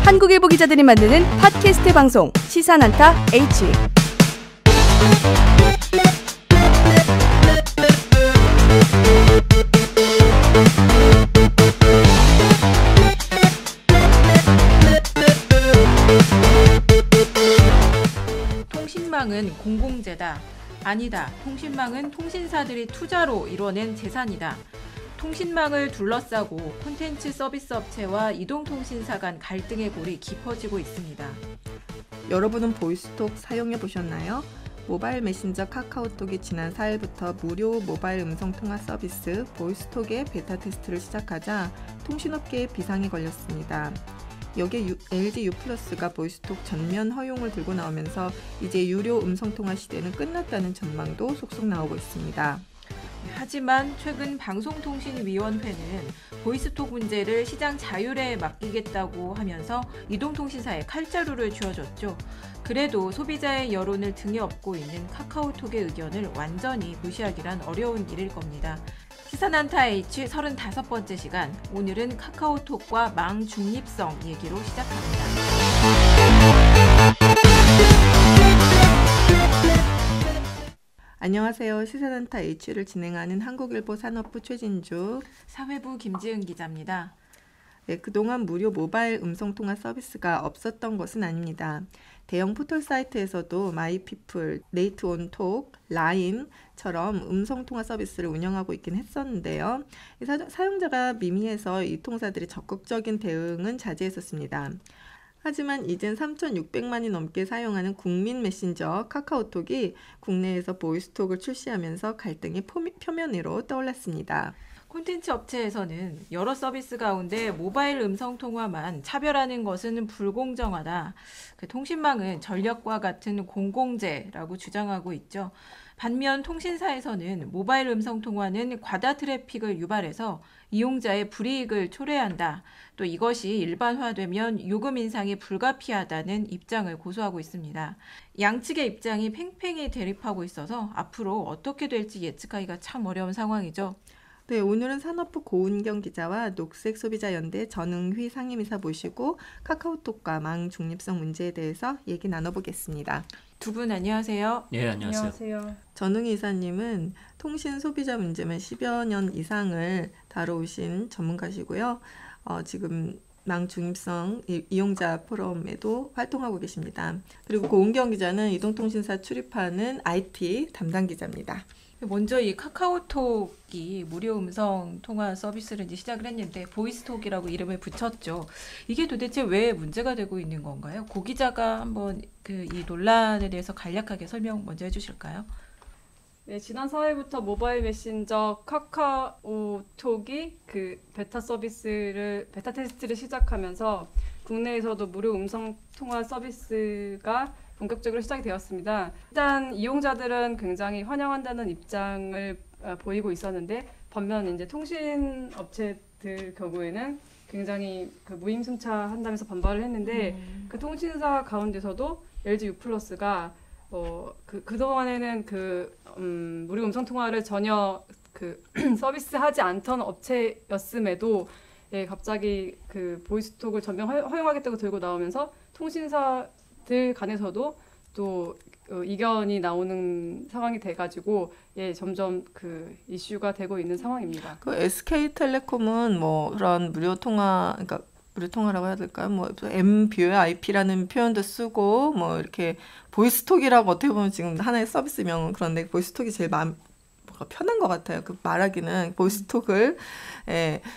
한국일보 기자들이 만드는 팟캐스트 방송 시사난타 H. 통신망은 공공재다. 아니다. 통신망은 통신사들이 투자로 이뤄낸 재산이다. 통신망을 둘러싸고 콘텐츠 서비스 업체와 이동통신사 간 갈등의 골이 깊어지고 있습니다. 여러분은 보이스톡 사용해 보셨나요? 모바일 메신저 카카오톡이 지난 4일부터 무료 모바일 음성통화 서비스 보이스톡의 베타 테스트를 시작하자 통신업계에 비상이 걸렸습니다. 여기에 LG U+가 보이스톡 전면 허용을 들고 나오면서 이제 유료 음성통화 시대는 끝났다는 전망도 속속 나오고 있습니다. 하지만 최근 방송통신위원회는 보이스톡 문제를 시장 자율에 맡기겠다고 하면서 이동통신사에 칼자루를 쥐어줬죠. 그래도 소비자의 여론을 등에 업고 있는 카카오톡의 의견을 완전히 무시하기란 어려운 일일 겁니다. 시사난타 H 35번째 시간, 오늘은 카카오톡과 망 중립성 얘기로 시작합니다. 안녕하세요. 시사난타 H를 진행하는 한국일보 산업부 최진주, 사회부 김지은 기자입니다. 네, 그동안 무료 모바일 음성통화 서비스가 없었던 것은 아닙니다. 대형 포털 사이트에서도 마이피플, 네이트온톡, 라인처럼 음성통화 서비스를 운영하고 있긴 했었는데요. 사용자가 미미해서 이 통사들이 적극적인 대응은 자제했었습니다. 하지만 이젠 3,600만이 넘게 사용하는 국민 메신저 카카오톡이 국내에서 보이스톡을 출시하면서 갈등이 표면 위로 떠올랐습니다. 콘텐츠 업체에서는 여러 서비스 가운데 모바일 음성통화만 차별하는 것은 불공정하다. 그 통신망은 전력과 같은 공공재라고 주장하고 있죠. 반면 통신사에서는 모바일 음성통화는 과다 트래픽을 유발해서 이용자의 불이익을 초래한다. 또 이것이 일반화되면 요금 인상이 불가피하다는 입장을 고수하고 있습니다. 양측의 입장이 팽팽히 대립하고 있어서 앞으로 어떻게 될지 예측하기가 참 어려운 상황이죠. 네, 오늘은 산업부 고은경 기자와 녹색소비자연대 전응휘 상임이사 모시고 카카오톡과 망 중립성 문제에 대해서 얘기 나눠보겠습니다. 두 분 안녕하세요. 네, 안녕하세요. 전응휘 이사님은 통신 소비자 문제만 10여 년 이상을 다뤄오신 전문가시고요. 지금 망 중립성 이용자 포럼에도 활동하고 계십니다. 그리고 고은경 기자는 이동통신사 출입하는 IT 담당 기자입니다. 먼저 이 카카오톡이 무료 음성 통화 서비스를 이제 시작을 했는데 보이스톡이라고 이름을 붙였죠. 이게 도대체 왜 문제가 되고 있는 건가요? 고 기자가 한번 이 논란에 대해서 간략하게 설명 먼저 해주실까요? 네, 지난 4일부터 모바일 메신저 카카오톡이 그 베타 테스트를 시작하면서 국내에서도 무료 음성 통화 서비스가 본격적으로 시작이 되었습니다. 일단 이용자들은 굉장히 환영한다는 입장을 보이고 있었는데 반면 이제 통신 업체들 경우에는 굉장히 무임승차한다면서 반발을 했는데 그 통신사 가운데서도 LG U+가 그동안에는 무료 음성 통화를 전혀 서비스하지 않던 업체였음에도 갑자기 보이스톡을 전면 허용하겠다고 들고 나오면서 통신사들 간에서도 또 이견이 나오는 상황이 돼가지고 점점 이슈가 되고 있는 상황입니다. SK텔레콤은 그런 무료 통화, 그러니까 무료 통화라고 해야 될까요? MVIP라는 표현도 쓰고 이렇게 보이스톡이라고 어떻게 보면 지금 하나의 서비스명은 그런데 보이스톡이 제일 편한 것 같아요. 말하기는 보이스톡을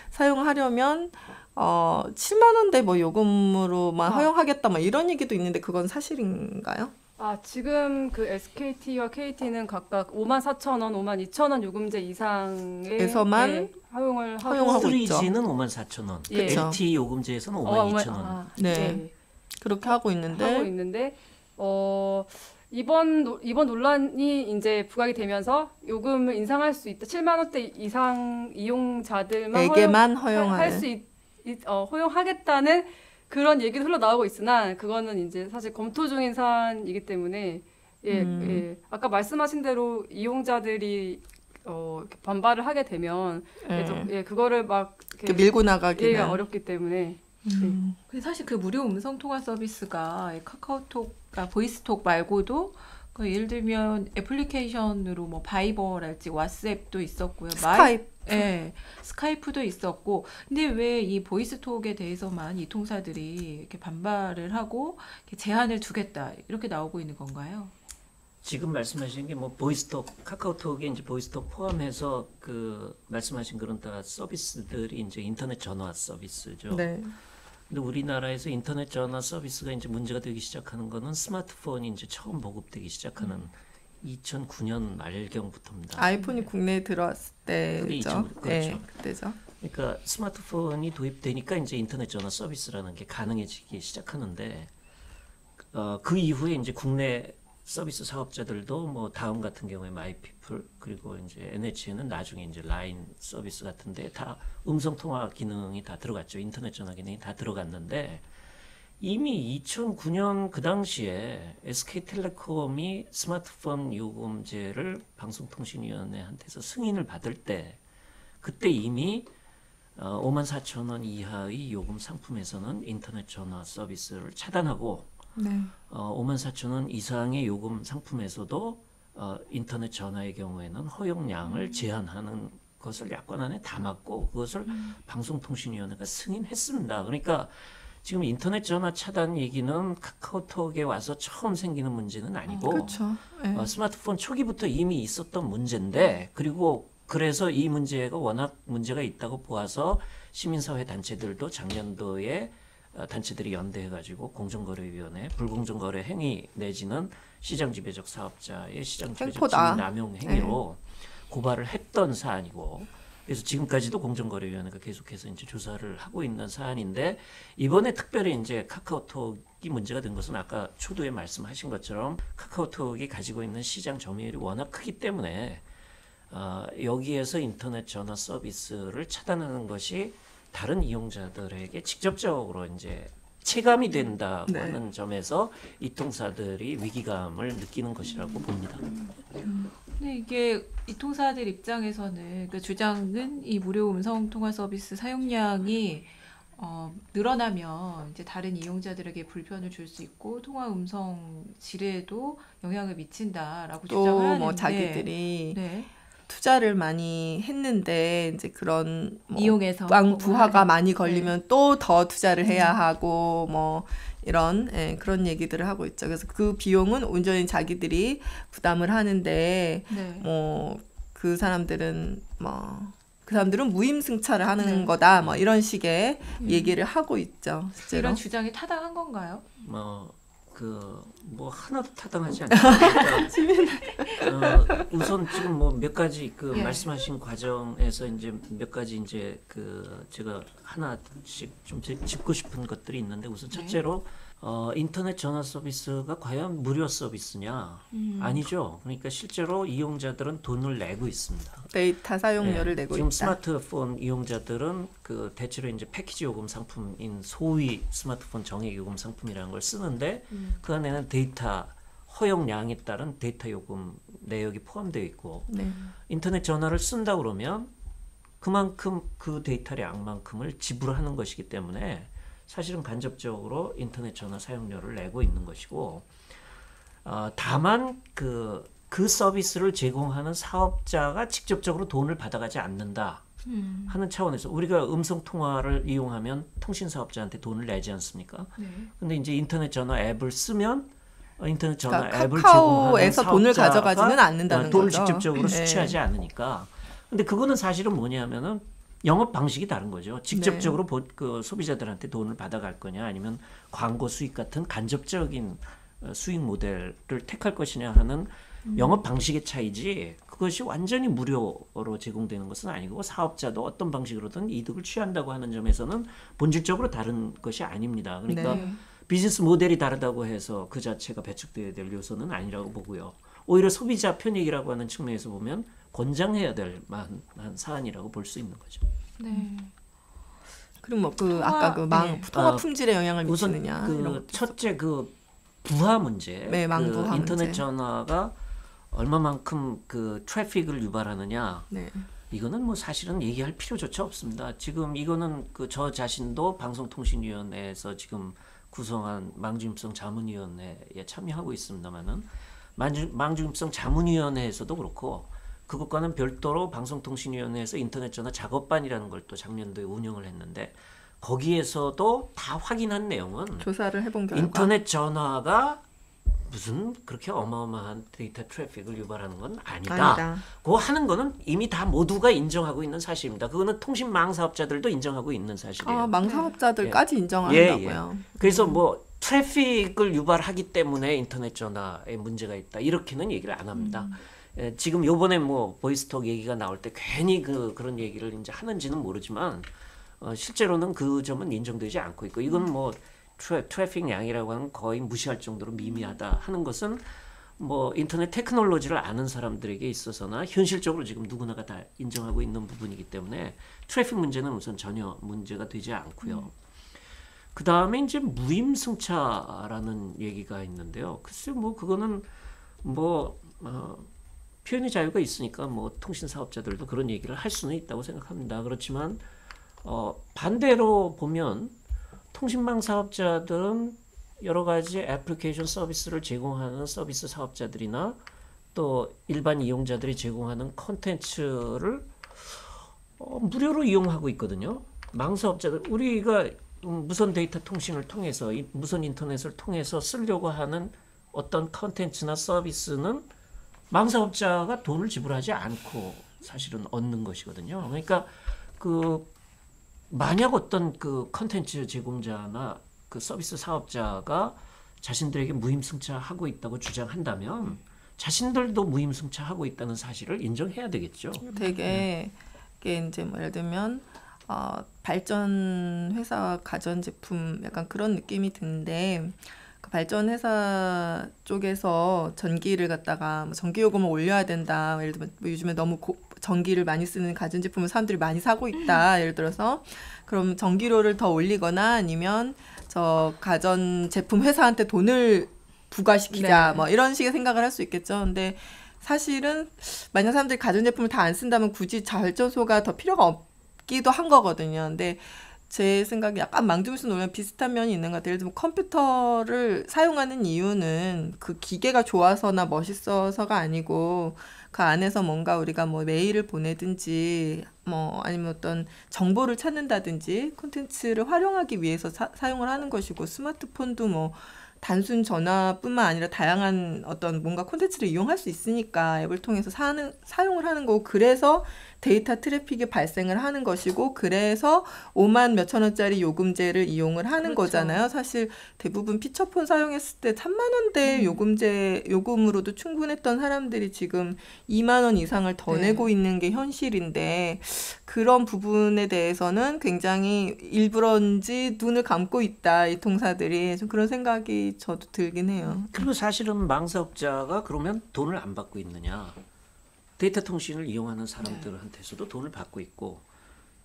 사용하려면 7만 원대 요금으로만 허용하겠다 이런 얘기도 있는데 그건 사실인가요? 지금 SKT와 KT는 각각 54,000원, 52,000원 요금제 이상에서만 허용을 하고 있죠. 3G는 54,000원, LTE 요금제에서는 52,000원. 네. 그렇게 하고 있는데 이번 논란이 이제 부각이 되면서 요금을 인상할 수 있다. 7만 원대 이상 이용자들만 허용할 수 허용하겠다는 그런 얘기도 흘러나오고 있으나 그거는 이제 사실 검토 중인 사안이기 때문에 예. 아까 말씀하신 대로 이용자들이 이렇게 반발을 하게 되면 그거를 막 이렇게 밀고 나가기가 어렵기 때문에. 근데 사실 그 무료 음성 통화 서비스가 카카오톡, 보이스톡 말고도 예를 들면 애플리케이션으로 뭐 바이버랄지 왓츠앱도 있었고요. 스카이프. 스카이프도 있었고. 근데 왜 이 보이스톡에 대해서만 이 통사들이 이렇게 반발을 하고 이렇게 제한을 두겠다 이렇게 나오고 있는 건가요? 지금 말씀하신 게 뭐 보이스톡, 카카오톡에 이제 보이스톡 포함해서 그 말씀하신 그런 다 서비스들이 이제 인터넷 전화 서비스죠. 네. 근데 우리나라에서 인터넷 전화 서비스가 이제 문제가 되기 시작하는 거는 스마트폰이 이제 처음 보급되기 시작하는 2009년 말경부터입니다. 아이폰이 국내에 들어왔을 때죠. 그렇죠. 네, 그때죠. 그러니까 스마트폰이 도입되니까 이제 인터넷 전화 서비스라는 게 가능해지기 시작하는데 그 이후에 이제 국내 서비스 사업자들도 뭐 다음 같은 경우에 마이피플 그리고 이제 NHN은 나중에 이제 라인 서비스 같은데 다 음성 통화 기능이 다 들어갔죠. 인터넷 전화 기능이 다 들어갔는데 이미 2009년 그 당시에 SK텔레콤이 스마트폰 요금제를 방송통신위원회한테서 승인을 받을 때 그때 이미 54,000원 이하의 요금 상품에서는 인터넷 전화 서비스를 차단하고 54,000원 이상의 요금 상품에서도 인터넷 전화의 경우에는 허용량을 제한하는 것을 약관안에 담았고 그것을 방송통신위원회가 승인했습니다. 그러니까 지금 인터넷 전화 차단 얘기는 카카오톡에 와서 처음 생기는 문제는 아니고 그렇죠. 스마트폰 초기부터 이미 있었던 문제인데 그리고 그래서 이 문제가 워낙 문제가 있다고 보아서 시민사회 단체들도 작년도에 단체들이 연대해가지고 공정거래위원회 불공정거래 행위 내지는 시장지배적 사업자의 시장지배적 지위남용 행위로 고발을 했던 사안이고 그래서 지금까지도 공정거래위원회가 계속해서 이제 조사를 하고 있는 사안인데 이번에 특별히 이제 카카오톡이 문제가 된 것은 아까 초두에 말씀하신 것처럼 카카오톡이 가지고 있는 시장 점유율이 워낙 크기 때문에 여기에서 인터넷 전화 서비스를 차단하는 것이 다른 이용자들에게 직접적으로 이제 체감이 된다고 하는 점에서 이 통사들이 위기감을 느끼는 것이라고 봅니다. 근데 이게 이 통사들 입장에서는 그 주장은 이 무료 음성 통화 서비스 사용량이 늘어나면 이제 다른 이용자들에게 불편을 줄 수 있고 통화 음성 질에도 영향을 미친다라고 주장을 하는데 또 뭐 자기들이 투자를 많이 했는데 이제 그런 뭐 이용해서 부하가 많이 걸리면 또 더 투자를 해야 하고 뭐 이런 그런 얘기들을 하고 있죠. 그래서 그 비용은 온전히 자기들이 부담을 하는데 뭐 그 사람들은 무임승차를 하는 거다 뭐 이런 식의 얘기를 하고 있죠. 실제로. 이런 주장이 타당한 건가요? 뭐 하나도 타당하지 않습니다. 우선 지금 뭐 몇 가지 말씀하신 과정에서 이제 몇 가지 이제 제가 하나씩 좀 짚고 싶은 것들이 있는데 우선 첫째로 인터넷 전화 서비스가 과연 무료 서비스냐? 아니죠. 그러니까 실제로 이용자들은 돈을 내고 있습니다. 데이터 사용료를 내고 지금 있다. 스마트폰 이용자들은 대체로 이제 패키지 요금 상품인 소위 스마트폰 정액 요금 상품이라는 걸 쓰는데 그 안에는 데이터 허용량에 따른 데이터 요금 내역이 포함되어 있고 인터넷 전화를 쓴다 그러면 그만큼 그 데이터량만큼을 지불하는 것이기 때문에 사실은 간접적으로 인터넷 전화 사용료를 내고 있는 것이고 다만 그 서비스를 제공하는 사업자가 직접적으로 돈을 받아가지 않는다 하는 차원에서 우리가 음성 통화를 이용하면 통신 사업자한테 돈을 내지 않습니까? 근데 이제 인터넷 전화 앱을 쓰면 인터넷 전화 그러니까 앱을 카카오에서 제공하는 돈을 가져가지는 않는다는 돈을 거죠. 직접적으로 수취하지 않으니까. 근데 그거는 사실은 뭐냐면은 영업 방식이 다른 거죠. 직접적으로 그 소비자들한테 돈을 받아갈 거냐 아니면 광고 수익 같은 간접적인 수익 모델을 택할 것이냐 하는 영업 방식의 차이지 그것이 완전히 무료로 제공되는 것은 아니고 사업자도 어떤 방식으로든 이득을 취한다고 하는 점에서는 본질적으로 다른 것이 아닙니다. 그러니까 비즈니스 모델이 다르다고 해서 그 자체가 배척되어야 될 요소는 아니라고 보고요. 오히려 소비자 편익이라고 하는 측면에서 보면 권장해야 될 만한 사안이라고 볼 수 있는 거죠. 그리고 뭐 아까 통화 품질에 영향을 미치느냐. 우선 첫째 부하 문제, 네, 망부하 그 인터넷 문제. 전화가 얼마만큼 그 트래픽을 유발하느냐. 네. 이거는 뭐 사실은 얘기할 필요조차 없습니다. 지금 이거는 그 저 자신도 방송통신위원회에서 지금 구성한 망중입성 자문위원회에 참여하고 있습니다만은 망중입성 자문위원회에서도 그렇고 그것과는 별도로 방송통신위원회에서 인터넷전화 작업반이라는 걸 또 작년도에 운영을 했는데 거기에서도 다 확인한 내용은 조사를 해본 결과 인터넷 전화가 무슨 그렇게 어마어마한 데이터 트래픽을 유발하는 건 아니다. 그거 하는 거는 이미 다 모두가 인정하고 있는 사실입니다. 그거는 통신망 사업자들도 인정하고 있는 사실이에요. 망사업자들까지 인정한다고요. 그래서 뭐 트래픽을 유발하기 때문에 인터넷 전화에 문제가 있다 이렇게는 얘기를 안 합니다. 지금 요번에 뭐 보이스톡 얘기가 나올 때 괜히 그런 얘기를 이제 하는지는 모르지만 실제로는 그 점은 인정되지 않고 있고 이건 뭐 트래픽 양이라고 하는 거의 무시할 정도로 미미하다 하는 것은 뭐 인터넷 테크놀로지를 아는 사람들에게 있어서나 현실적으로 지금 누구나가 다 인정하고 있는 부분이기 때문에 트래픽 문제는 우선 전혀 문제가 되지 않고요. 그 다음에 이제 무임승차라는 얘기가 있는데요. 글쎄 뭐 그거는 뭐 표현의 자유가 있으니까 뭐 통신 사업자들도 그런 얘기를 할 수는 있다고 생각합니다. 그렇지만 반대로 보면 통신망 사업자들은 여러 가지 애플리케이션 서비스를 제공하는 서비스 사업자들이나 또 일반 이용자들이 제공하는 콘텐츠를 무료로 이용하고 있거든요. 망 사업자들 우리가 무선 데이터 통신을 통해서 무선 인터넷을 통해서 쓰려고 하는 어떤 콘텐츠나 서비스는 망 사업자가 돈을 지불하지 않고 사실은 얻는 것이거든요. 그러니까 만약 어떤 그 컨텐츠 제공자나 그 서비스 사업자가 자신들에게 무임승차하고 있다고 주장한다면 자신들도 무임승차하고 있다는 사실을 인정해야 되겠죠. 되게 이게 이제 뭐 예를 들면 발전 회사 가전제품 약간 그런 느낌이 드는데 그 발전 회사 쪽에서 전기를 갖다가 뭐 전기 요금을 올려야 된다. 예를 들면 뭐 요즘에 너무 전기를 많이 쓰는 가전제품을 사람들이 많이 사고 있다. 예를 들어서 그럼 전기료를 더 올리거나 아니면 저 가전제품 회사한테 돈을 부과시키자. 네. 뭐 이런 식의 생각을 할 수 있겠죠. 근데 사실은 만약 사람들이 가전제품을 다 안 쓴다면 굳이 발전소가 더 필요가 없기도 한 거거든요. 근데 제 생각에 약간 망중일성 논리랑 비슷한 면이 있는 것 같아요. 예를 들면 컴퓨터를 사용하는 이유는 그 기계가 좋아서나 멋있어서가 아니고 그 안에서 뭔가 우리가 뭐 메일을 보내든지 뭐 아니면 어떤 정보를 찾는다든지 콘텐츠를 활용하기 위해서 사용을 하는 것이고 스마트폰도 뭐 단순 전화뿐만 아니라 다양한 어떤 뭔가 콘텐츠를 이용할 수 있으니까 앱을 통해서 사용을 하는 거고 그래서 데이터 트래픽이 발생을 하는 것이고 그래서 5만 몇천 원짜리 요금제를 이용을 하는 그렇죠. 거잖아요. 사실 대부분 피처폰 사용했을 때 3만 원대 요금으로도 충분했던 사람들이 지금 2만 원 이상을 더 네. 내고 있는 게 현실인데 그런 부분에 대해서는 굉장히 일부러인지 눈을 감고 있다. 이 통사들이 좀 그런 생각이 저도 들긴 해요. 그리고 사실은 망 사업자가 그러면 돈을 안 받고 있느냐? 데이터 통신을 이용하는 사람들한테서도 돈을 받고 있고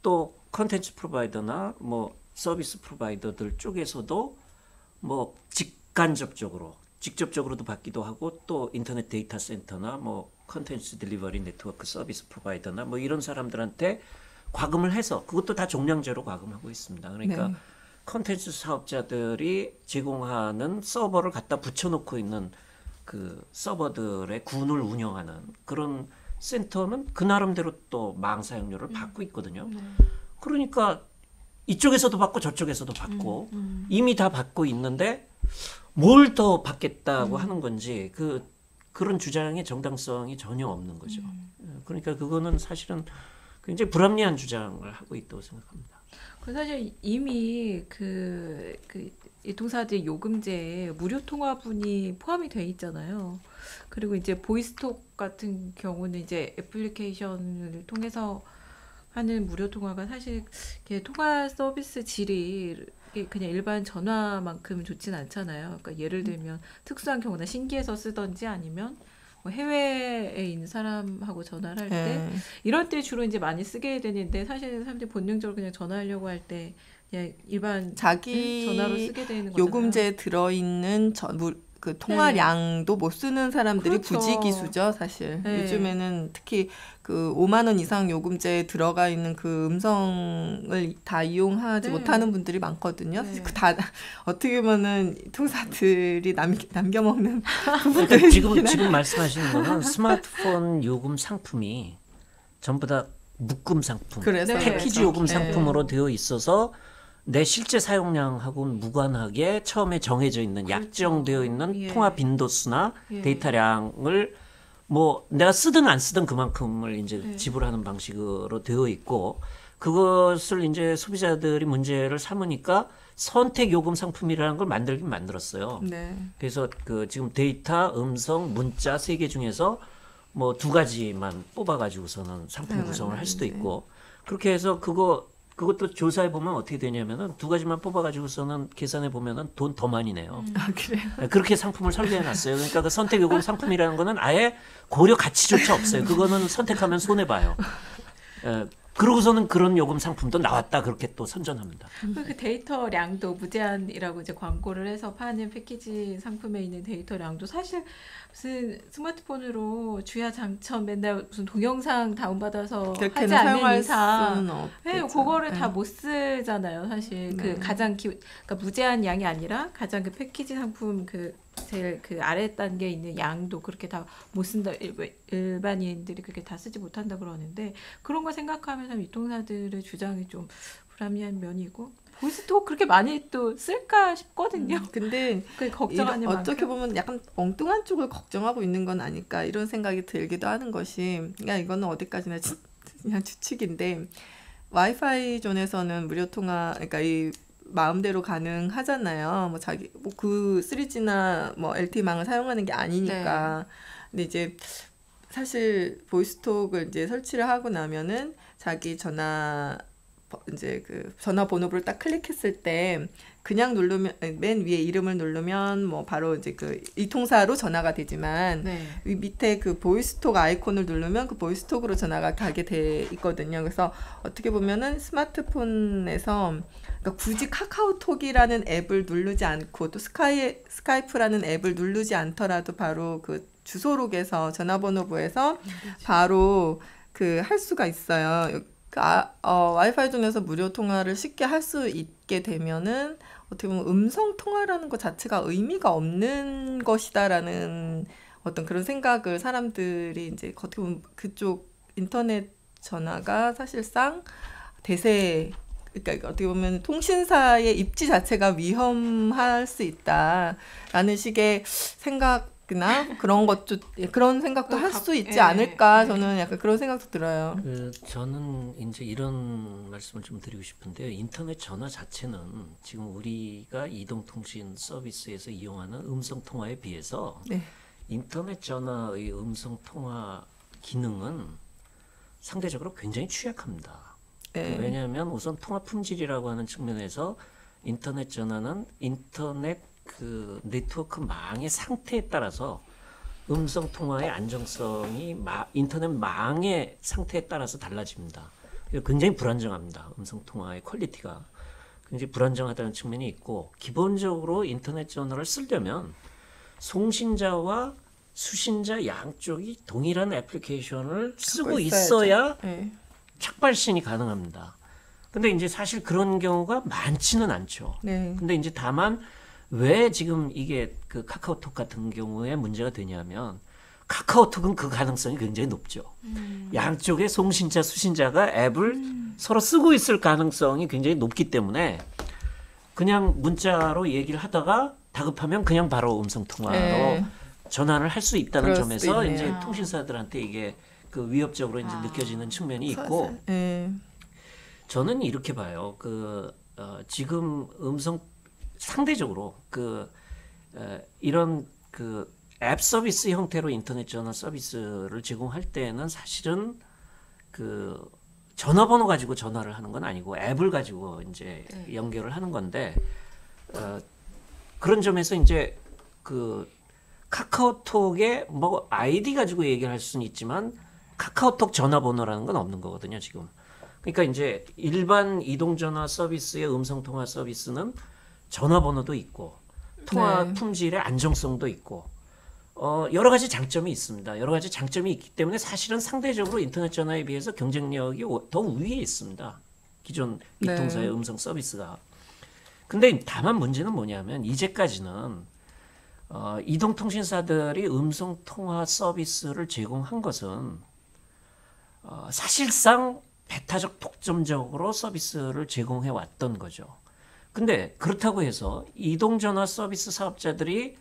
또 컨텐츠 프로바이더나 뭐 서비스 프로바이더들 쪽에서도 뭐 직접적으로도 받기도 하고 또 인터넷 데이터 센터나 뭐 컨텐츠 딜리버리 네트워크 서비스 프로바이더나 뭐 이런 사람들한테 과금을 해서 그것도 다 종량제로 과금하고 있습니다. 그러니까 컨텐츠 사업자들이 제공하는 서버를 갖다 붙여놓고 있는 그 서버들의 군을 운영하는 그런 센터는 그 나름대로 또 망 사용료를 받고 있거든요. 그러니까 이쪽에서도 받고 저쪽에서도 받고 이미 다 받고 있는데 뭘 더 받겠다고 하는 건지 그런 주장의 정당성이 전혀 없는 거죠. 그러니까 그거는 사실은 굉장히 불합리한 주장을 하고 있다고 생각합니다. 사실 이미 이 통사들 요금제에 무료 통화분이 포함이 돼 있잖아요. 그리고 이제 보이스톡 같은 경우는 이제 애플리케이션을 통해서 하는 무료 통화가 사실 이렇게 통화 서비스 질이 그냥 일반 전화만큼 좋진 않잖아요. 그러니까 예를 들면 특수한 경우나 신기해서 쓰던지 아니면 뭐 해외에 있는 사람하고 전화를 할 때 이럴 때 주로 이제 많이 쓰게 되는데 사실 사람들이 본능적으로 그냥 전화하려고 할 때 그냥 일반 자기 전화로 쓰게 되는 거잖아요. 요금제에 들어있는 그 통화량도 못 쓰는 사람들이 그렇죠. 부지기수죠, 사실. 네. 요즘에는 특히 그 5만 원 이상 요금제에 들어가 있는 그 음성을 다 이용하지 네. 못하는 분들이 많거든요. 네. 그 다 어떻게 보면은 통사들이 남겨먹는 그러니까 부분들이 지금 말씀하시는 거는 스마트폰 요금 상품이 전부 다 묶음 상품, 그래서 네. 패키지 요금 네. 상품으로 되어 있어서 내 실제 사용량하고는 무관하게 처음에 정해져 있는 약정되어 있는 예. 통화 빈도수나 예. 데이터량을 뭐 내가 쓰든 안 쓰든 그만큼을 이제 네. 지불하는 방식으로 되어 있고 그것을 이제 소비자들이 문제를 삼으니까 선택 요금 상품이라는 걸 만들긴 만들었어요. 네. 그래서 그 지금 데이터, 음성, 문자 3개 중에서 뭐 2가지만 뽑아가지고서는 상품 구성을 할 수도 있고 그렇게 해서 그것도 조사해 보면 어떻게 되냐면은 2가지만 뽑아가지고서는 계산해 보면은 돈 더 많이 내요. 아, 그래요? 그렇게 상품을 설계해 놨어요. 그러니까 그 선택 요금 상품이라는 거는 아예 고려 가치조차 없어요. 그거는 선택하면 손해 봐요. 그러고서는 그런 요금 상품도 나왔다 그렇게 또 선전합니다. 그 데이터량도 무제한이라고 이제 광고를 해서 파는 패키지 상품에 있는 데이터량도 사실 무슨 스마트폰으로 주야장천 맨날 무슨 동영상 다운받아서 하지 그렇게는 않는 사용할 이상 수는 없겠죠. 네, 그거를 네. 다 못 쓰잖아요, 사실. 네. 그 가장 그러니까 무제한 양이 아니라 가장 그 패키지 상품 그 제일 그 아래 단계에 있는 양도 그렇게 다 못 쓴다. 일반인들이 그렇게 다 쓰지 못한다 그러는데 그런 거 생각하면서 유통사들의 주장이 좀 불합리한 면이고 보이스톡 그렇게 많이 또 쓸까 싶거든요. 근데 그 걱정하는 만큼. 어떻게 보면 약간 엉뚱한 쪽을 걱정하고 있는 건 아닐까 이런 생각이 들기도 하는 것이 그러니까 이거는 어디까지나 그냥 추측인데 와이파이 존에서는 무료 통화 그러니까 이 마음대로 가능하잖아요. 뭐 자기 뭐 그 3G나 뭐 LTE망을 사용하는 게 아니니까. 근데 이제 사실 보이스톡을 이제 설치를 하고 나면은 자기 이제 그 전화번호를 딱 클릭했을 때 그냥 누르면 맨 위에 이름을 누르면 뭐 바로 이제 그 이 통사로 전화가 되지만 네. 위 밑에 그 보이스톡 아이콘을 누르면 그 보이스톡으로 전화가 가게 돼 있거든요. 그래서 어떻게 보면은 스마트폰에서 그러니까 굳이 카카오톡이라는 앱을 누르지 않고 또 스카이프라는 앱을 누르지 않더라도 바로 그 주소록에서 전화번호부에서 바로 그 할 수가 있어요. 와이파이 중에서 무료 통화를 쉽게 할 수 있게 되면은 어떻게 보면 음성 통화라는 것 자체가 의미가 없는 것이다라는 어떤 그런 생각을 사람들이 이제 어떻게 보면 그쪽 인터넷 전화가 사실상 대세 그러니까 어떻게 보면 통신사의 입지 자체가 위험할 수 있다라는 식의 생각이나 그런 생각도 할 수 있지 않을까 저는 약간 그런 생각도 들어요. 저는 이제 이런 말씀을 좀 드리고 싶은데요. 인터넷 전화 자체는 지금 우리가 이동통신 서비스에서 이용하는 음성 통화에 비해서 네. 인터넷 전화의 음성 통화 기능은 상대적으로 굉장히 취약합니다. 네. 왜냐하면 우선 통화 품질이라고 하는 측면에서 인터넷 전화는 인터넷 그 네트워크 망의 상태에 따라서 음성 통화의 안정성이 인터넷 망의 상태에 따라서 달라집니다. 굉장히 불안정합니다. 음성 통화의 퀄리티가 굉장히 불안정하다는 측면이 있고 기본적으로 인터넷 전화를 쓰려면 송신자와 수신자 양쪽이 동일한 애플리케이션을 쓰고 있어야 네. 착발신이 가능합니다. 근데 이제 사실 그런 경우가 많지는 않죠. 네. 근데 이제 다만 왜 지금 이게 그 카카오톡 같은 경우에 문제가 되냐면 카카오톡은 그 가능성이 굉장히 높죠. 양쪽에 송신자, 수신자가 앱을 서로 쓰고 있을 가능성이 굉장히 높기 때문에 그냥 문자로 얘기를 하다가 다급하면 그냥 바로 음성 통화로 네. 전환을 할 수 있다는 그럴 수도 점에서 있네요. 이제 통신사들한테 이게 그 위협적으로 이제 느껴지는 측면이 있고 네. 저는 이렇게 봐요. 지금 음성 상대적으로 이런 그 앱 서비스 형태로 인터넷 전화 서비스를 제공할 때는 사실은 그 전화번호 가지고 전화를 하는 건 아니고 앱을 가지고 이제 연결을 하는 건데 그런 점에서 이제 그 카카오톡의 뭐 아이디 가지고 얘기를 할 수는 있지만 카카오톡 전화번호라는 건 없는 거거든요, 지금. 그러니까 이제 일반 이동전화 서비스의 음성통화 서비스는 전화번호도 있고 통화 네. 품질의 안정성도 있고 여러 가지 장점이 있습니다. 여러 가지 장점이 있기 때문에 사실은 상대적으로 인터넷 전화에 비해서 경쟁력이 더 우위에 있습니다. 기존 네. 이통사의 음성 서비스가. 근데 다만 문제는 뭐냐면 이제까지는 이동통신사들이 음성통화 서비스를 제공한 것은 사실상 배타적 독점적으로 서비스를 제공해 왔던 거죠. 근데 그렇다고 해서 이동전화 서비스 사업자들이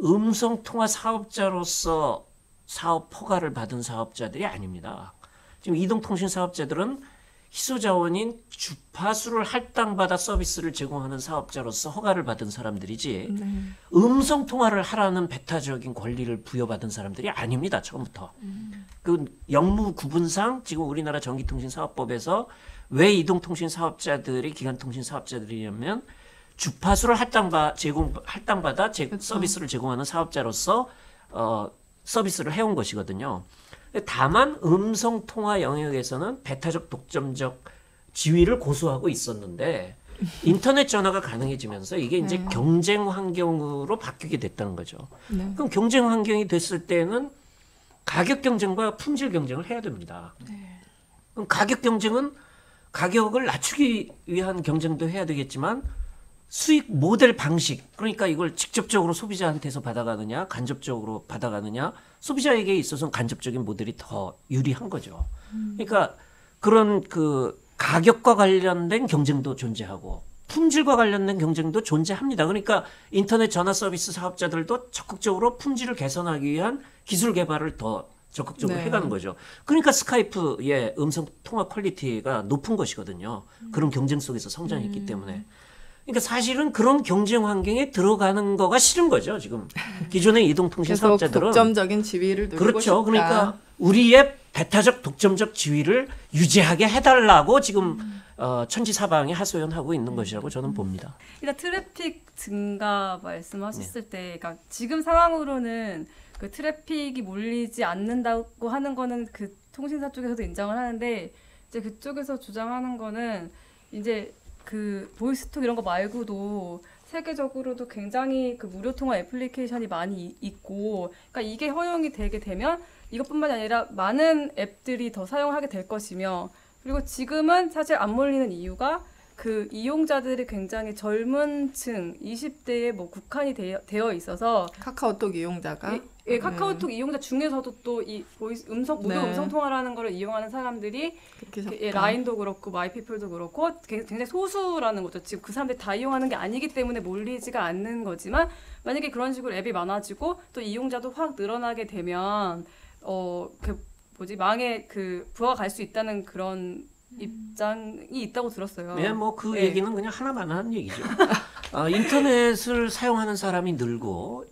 음성통화 사업자로서 사업 허가를 받은 사업자들이 아닙니다. 지금 이동통신 사업자들은 희소자원인 주파수를 할당받아 서비스를 제공하는 사업자로서 허가를 받은 사람들이지 음성통화를 하라는 배타적인 권리를 부여받은 사람들이 아닙니다. 처음부터. 그 영무 구분상 지금 우리나라 전기통신사업법에서 왜 이동통신 사업자들이 기간통신 사업자들이냐면 주파수를 할당받아 서비스를 제공하는 사업자로서 서비스를 해온 것이거든요. 다만 음성통화 영역에서는 배타적 독점적 지위를 고수하고 있었는데 인터넷 전화가 가능해지면서 이게 이제 경쟁 환경으로 바뀌게 됐다는 거죠. 네. 그럼 경쟁 환경이 됐을 때는 가격 경쟁과 품질 경쟁을 해야 됩니다. 그럼 가격 경쟁은 가격을 낮추기 위한 경쟁도 해야 되겠지만 수익 모델 방식, 그러니까 이걸 직접적으로 소비자한테서 받아가느냐 간접적으로 받아가느냐, 소비자에게 있어서는 간접적인 모델이 더 유리한 거죠. 그러니까 그런 그 가격과 관련된 경쟁도 존재하고 품질과 관련된 경쟁도 존재합니다. 그러니까 인터넷 전화 서비스 사업자들도 적극적으로 품질을 개선하기 위한 기술 개발을 더 적극적으로 네. 해가는 거죠. 그러니까 스카이프의 음성 통화 퀄리티가 높은 것이거든요. 그런 경쟁 속에서 성장했기 때문에. 그러니까 사실은 그런 경쟁 환경에 들어가는 거가 싫은 거죠. 지금 기존의 이동통신 계속 사업자들은 독점적인 지위를 누리고 그렇죠. 싶다. 그러니까 우리의 배타적 독점적 지위를 유지하게 해달라고 지금 천지사방에 하소연하고 있는 것이라고 저는 봅니다. 일단 트래픽 증가 말씀하셨을 때, 그러니까 지금 상황으로는 그 트래픽이 몰리지 않는다고 하는 거는 그 통신사 쪽에서도 인정을 하는데, 이제 그쪽에서 주장하는 거는 이제 그 보이스톡 이런 거 말고도 세계적으로도 굉장히 그 무료 통화 애플리케이션이 많이 있고, 그러니까 이게 허용이 되게 되면 이것뿐만이 아니라 많은 앱들이 더 사용하게 될 것이며, 그리고 지금은 사실 안 몰리는 이유가 그 이용자들이 굉장히 젊은 층, 20대에 뭐 국한이 되어 있어서 카카오톡 이용자가 카카오톡 이용자 중에서도 또 이 무료 네. 음성 통화라는 걸 이용하는 사람들이 그렇게 적다. 라인도 그렇고 마이피플도 그렇고 굉장히 소수라는 거죠. 지금 그 사람들이 다 이용하는 게 아니기 때문에 몰리지가 않는 거지만, 만약에 그런 식으로 앱이 많아지고 또 이용자도 확 늘어나게 되면 망에 그 부하가 갈 수 있다는 그런 입장이 있다고 들었어요. 네, 뭐 그 네. 얘기는 그냥 하나만 하는 얘기죠. 인터넷을 사용하는 사람이 늘고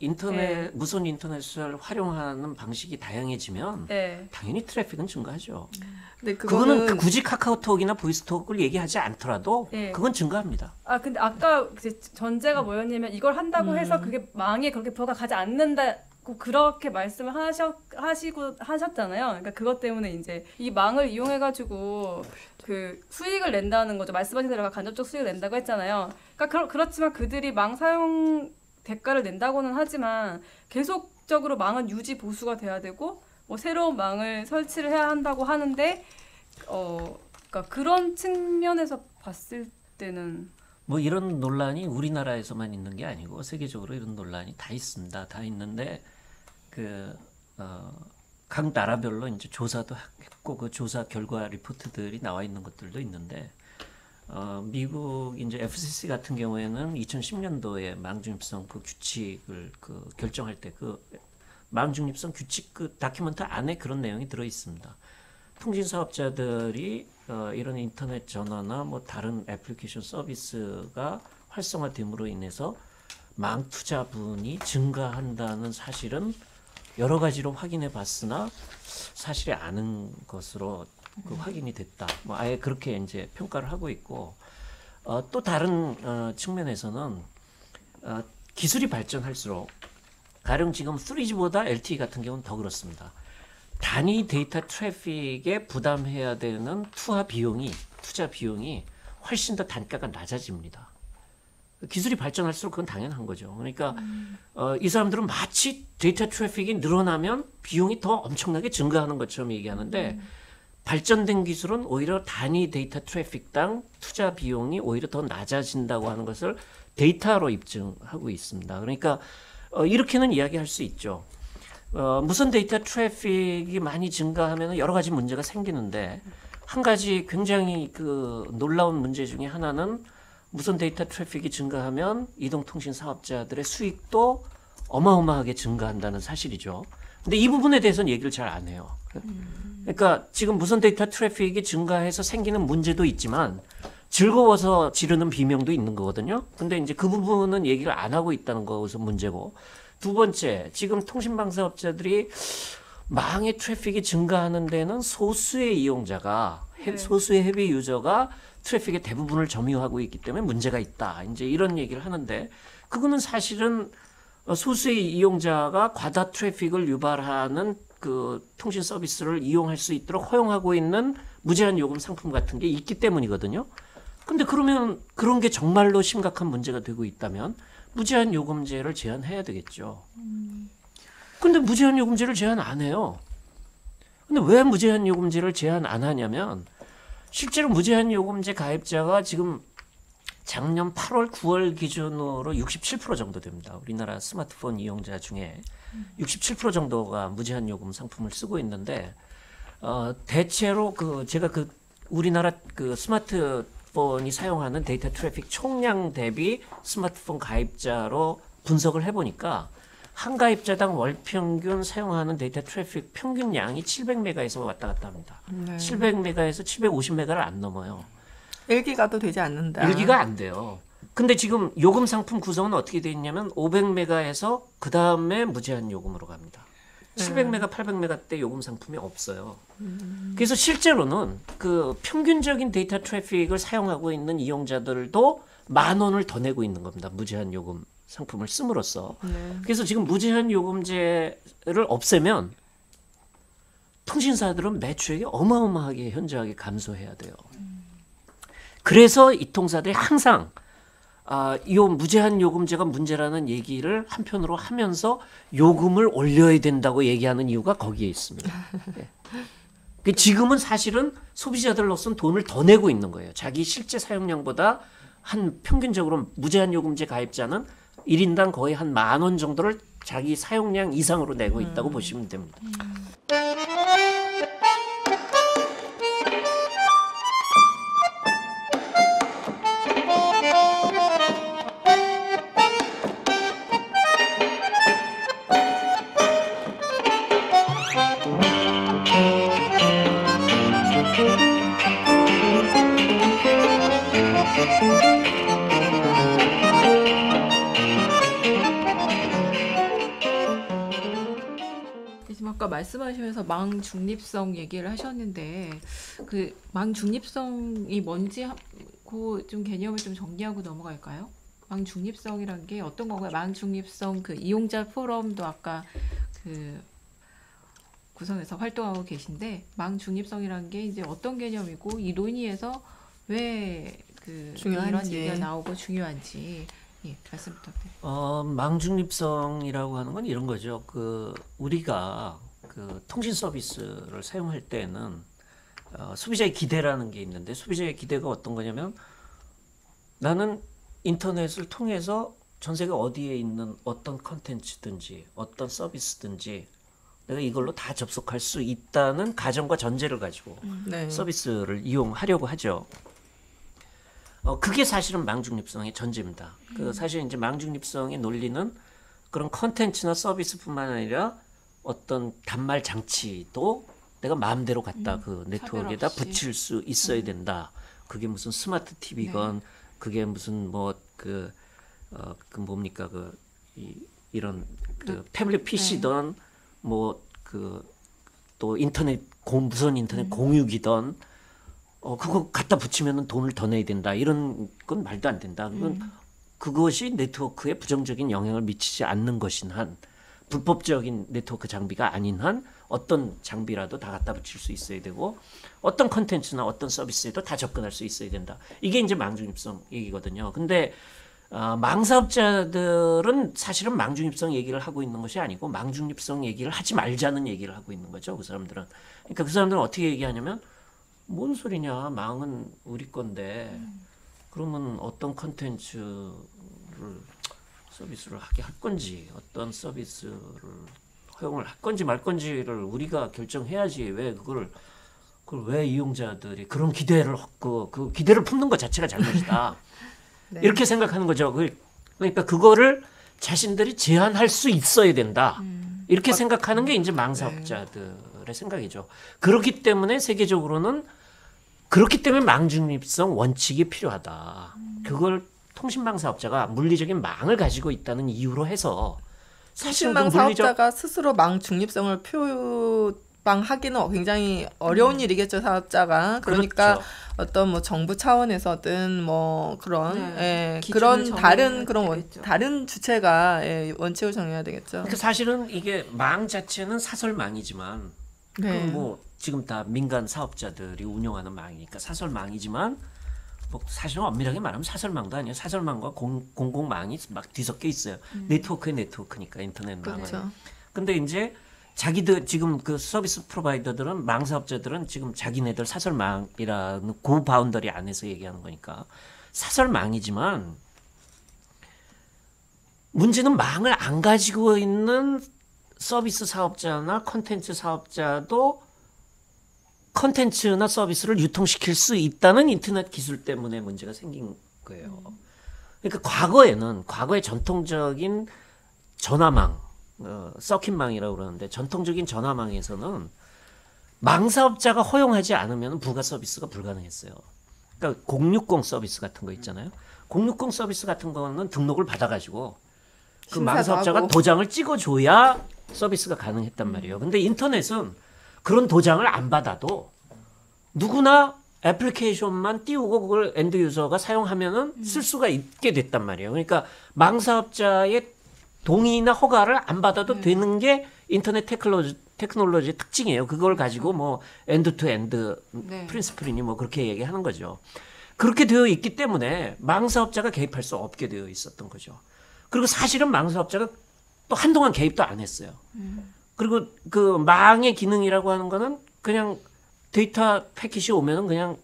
무선 인터넷을 활용하는 방식이 다양해지면 네. 당연히 트래픽은 증가하죠. 근데 그거는 굳이 카카오톡이나 보이스톡을 얘기하지 않더라도 네. 그건 증가합니다. 근데 아까 이제 전제가 뭐였냐면 이걸 한다고 해서 그게 망에 그렇게 부하가 가지 않는다고 그렇게 말씀을 하셨잖아요. 그러니까 그것 때문에 이제 이 망을 이용해가지고 그 수익을 낸다는 거죠. 말씀하신 대로 간접적 수익을 낸다고 했잖아요. 그러니까 그렇지만 그들이 망 사용 대가를 낸다고는 하지만 계속적으로 망은 유지 보수가 돼야 되고 뭐 새로운 망을 설치를 해야 한다고 하는데 그러니까 그런 측면에서 봤을 때는 뭐 이런 논란이 우리나라에서만 있는 게 아니고 세계적으로 이런 논란이 다 있습니다. 다 있는데 각 나라별로 이제 조사도 했고 그 조사 결과 리포트들이 나와 있는 것들도 있는데 미국 이제 FCC 같은 경우에는 2010년도에 망중립성 그 규칙을 그 결정할 때 그 망중립성 규칙 그 다큐멘트 안에 그런 내용이 들어 있습니다. 통신 사업자들이 이런 인터넷 전화나 뭐 다른 애플리케이션 서비스가 활성화됨으로 인해서 망 투자분이 증가한다는 사실은 여러 가지로 확인해 봤으나 사실이 아닌 것으로 그 확인이 됐다. 뭐 아예 그렇게 이제 평가를 하고 있고 또 다른 측면에서는 기술이 발전할수록 가령 지금 3G보다 LTE 같은 경우는 더 그렇습니다. 단위 데이터 트래픽에 부담해야 되는 투자 비용이 훨씬 더 단가가 낮아집니다. 기술이 발전할수록 그건 당연한 거죠. 그러니까 이 사람들은 마치 데이터 트래픽이 늘어나면 비용이 더 엄청나게 증가하는 것처럼 얘기하는데 발전된 기술은 오히려 단위 데이터 트래픽당 투자 비용이 오히려 더 낮아진다고 하는 것을 데이터로 입증하고 있습니다. 그러니까 이렇게는 이야기할 수 있죠. 무선 데이터 트래픽이 많이 증가하면 여러 가지 문제가 생기는데 한 가지 굉장히 그 놀라운 문제 중에 하나는 무선 데이터 트래픽이 증가하면 이동통신 사업자들의 수익도 어마어마하게 증가한다는 사실이죠. 근데 이 부분에 대해서는 얘기를 잘 안 해요. 그러니까 지금 무선 데이터 트래픽이 증가해서 생기는 문제도 있지만 즐거워서 지르는 비명도 있는 거거든요. 근데 이제 그 부분은 얘기를 안 하고 있다는 것은 문제고, 두 번째, 지금 통신망사업자들이 망의 트래픽이 증가하는 데는 소수의 이용자가, 소수의 헤비 유저가 트래픽의 대부분을 점유하고 있기 때문에 문제가 있다. 이제 이런 얘기를 하는데, 그거는 사실은 소수의 이용자가 과다 트래픽을 유발하는 그 통신 서비스를 이용할 수 있도록 허용하고 있는 무제한 요금 상품 같은 게 있기 때문이거든요. 근데 그러면 그런 게 정말로 심각한 문제가 되고 있다면 무제한 요금제를 제한해야 되겠죠. 근데 무제한 요금제를 제한 안 해요. 근데 왜 무제한 요금제를 제한 안 하냐면 실제로 무제한 요금제 가입자가 지금 작년 8월, 9월 기준으로 67% 정도 됩니다. 우리나라 스마트폰 이용자 중에 67% 정도가 무제한 요금 상품을 쓰고 있는데 대체로 제가 우리나라 스마트폰이 사용하는 데이터 트래픽 총량 대비 스마트폰 가입자로 분석을 해보니까 한 가입자당 월 평균 사용하는 데이터 트래픽 평균량이 700메가에서 왔다 갔다 합니다. 네. 700메가에서 750메가를 안 넘어요. 1기가도 되지 않는다. 1기가 안 돼요. 근데 지금 요금 상품 구성은 어떻게 되어 있냐면 500메가에서 그 다음에 무제한 요금으로 갑니다. 700메가, 800메가 대 요금 상품이 없어요. 그래서 실제로는 그 평균적인 데이터 트래픽을 사용하고 있는 이용자들도 10,000원을 더 내고 있는 겁니다. 무제한 요금 상품을 씀으로써. 네. 그래서 지금 무제한 요금제를 없애면 통신사들은 매출액이 어마어마하게 현저하게 감소해야 돼요. 그래서 이 통사들이 항상 이 무제한 요금제가 문제라는 얘기를 한편으로 하면서 요금을 올려야 된다고 얘기하는 이유가 거기에 있습니다. 네. 지금은 사실은 소비자들로서는 돈을 더 내고 있는 거예요. 자기 실제 사용량보다 한 평균적으로 무제한 요금제 가입자는 1인당 거의 한 10,000원 정도를 자기 사용량 이상으로 내고 있다고 보시면 됩니다. 지금 아까 말씀하시면서 망 중립성 얘기를 하셨는데 그 망 중립성이 뭔지 그 좀 개념을 좀 정리하고 넘어갈까요? 망 중립성이란 게 어떤 건가요? 망 중립성 그 이용자 포럼도 아까 그 구성해서 활동하고 계신데 망 중립성이란 게 이제 어떤 개념이고 이 논의에서 왜 그 이런 중요한지. 얘기가 나오고 중요한지 예, 말씀 부탁드립니다. 망 중립성이라고 하는 건 이런 거죠. 우리가 통신 서비스를 사용할 때는 소비자의 기대라는 게 있는데 소비자의 기대가 어떤 거냐면 나는 인터넷을 통해서 전 세계 어디에 있는 어떤 컨텐츠든지 어떤 서비스든지 내가 이걸로 다 접속할 수 있다는 가정과 전제를 가지고 네. 서비스를 이용하려고 하죠. 그게 사실은 망중립성의 전제입니다. 사실 이제 망중립성의 논리는 그런 컨텐츠나 서비스뿐만 아니라 어떤 단말 장치도 내가 마음대로 갖다 그 네트워크에다 차별 없이. 붙일 수 있어야 된다. 그게 무슨 스마트 TV건 그게 무슨 뭡니까 이런 태블릿 PC든 또 인터넷 무선 인터넷 공유기든 그거 갖다 붙이면 돈을 더 내야 된다. 이런 건 말도 안 된다. 그것이 네트워크에 부정적인 영향을 미치지 않는 것인 한 불법적인 네트워크 장비가 아닌 한 어떤 장비라도 다 갖다 붙일 수 있어야 되고 어떤 컨텐츠나 어떤 서비스에도 다 접근할 수 있어야 된다. 이게 이제 망중립성 얘기거든요. 근데 망사업자들은 사실은 망중립성 얘기를 하고 있는 것이 아니고 망중립성 얘기를 하지 말자는 얘기를 하고 있는 거죠. 그 사람들은. 그러니까 그 사람들은 어떻게 얘기하냐면 뭔 소리냐. 망은 우리 건데 그러면 어떤 컨텐츠를 서비스를 하게 할 건지 어떤 서비스를 허용을 할 건지 말 건지를 우리가 결정해야지 왜 그걸 왜 이용자들이 그런 기대를 그 기대를 품는 것 자체가 잘못이다. 네. 이렇게 생각하는 거죠. 그러니까 그거를 자신들이 제한할 수 있어야 된다. 이렇게 생각하는 게 이제 망사업자들의 생각이죠. 그렇기 때문에 세계적으로는 그렇기 때문에 망중립성 원칙이 필요하다. 그걸 통신망사업자가 물리적인 망을 가지고 있다는 이유로 해서 사실은 그 통신망사업자가 스스로 망중립성을 표방하기는 굉장히 어려운 일이겠죠, 사업자가. 그러니까 그렇죠. 어떤 뭐 정부 차원에서든 뭐 그런 네, 그런 기준을 다른 정해야 되겠죠. 다른 주체가 원칙을 정해야 되겠죠. 그러니까 사실은 이게 망 자체는 사설망이지만 네. 뭐 지금 다 민간 사업자들이 운영하는 망이니까 사설망이지만 뭐 사실은 엄밀하게 말하면 사설망도 아니에요. 사설망과 공공망이 막 뒤섞여 있어요. 네트워크의 네트워크니까 인터넷망은. 그렇죠. 근데 이제 자기들 지금 그 서비스 프로바이더들은 망사업자들은 지금 자기네들 사설망이라는 그 바운더리 안에서 얘기하는 거니까 사설망이지만 문제는 망을 안 가지고 있는 서비스 사업자나 컨텐츠 사업자도 컨텐츠나 서비스를 유통시킬 수 있다는 인터넷 기술 때문에 문제가 생긴 거예요. 그러니까 과거에 전통적인 전화망, 서킷망이라고 그러는데 전통적인 전화망에서는 망사업자가 허용하지 않으면 부가 서비스가 불가능했어요. 그러니까 060 서비스 같은 거 있잖아요. 060 서비스 같은 거는 등록을 받아가지고 그 심사도 망사업자가 하고. 도장을 찍어줘야 서비스가 가능했단 말이에요. 근데 인터넷은 그런 도장을 안 받아도 누구나 애플리케이션만 띄우고 그걸 엔드 유저가 사용하면은 쓸 수가 있게 됐단 말이에요. 그러니까 망사업자의 동의나 허가를 안 받아도 되는 게 인터넷 테크놀로지의 특징이에요. 그걸 가지고 뭐 엔드 투 엔드 네. 프린시플이니 뭐 그렇게 얘기하는 거죠. 그렇게 되어 있기 때문에 망사업자가 개입할 수 없게 되어 있었던 거죠. 그리고 사실은 망사업자가 또 한동안 개입도 안 했어요. 그리고 그 망의 기능이라고 하는 거는 그냥 데이터 패킷이 오면은 그냥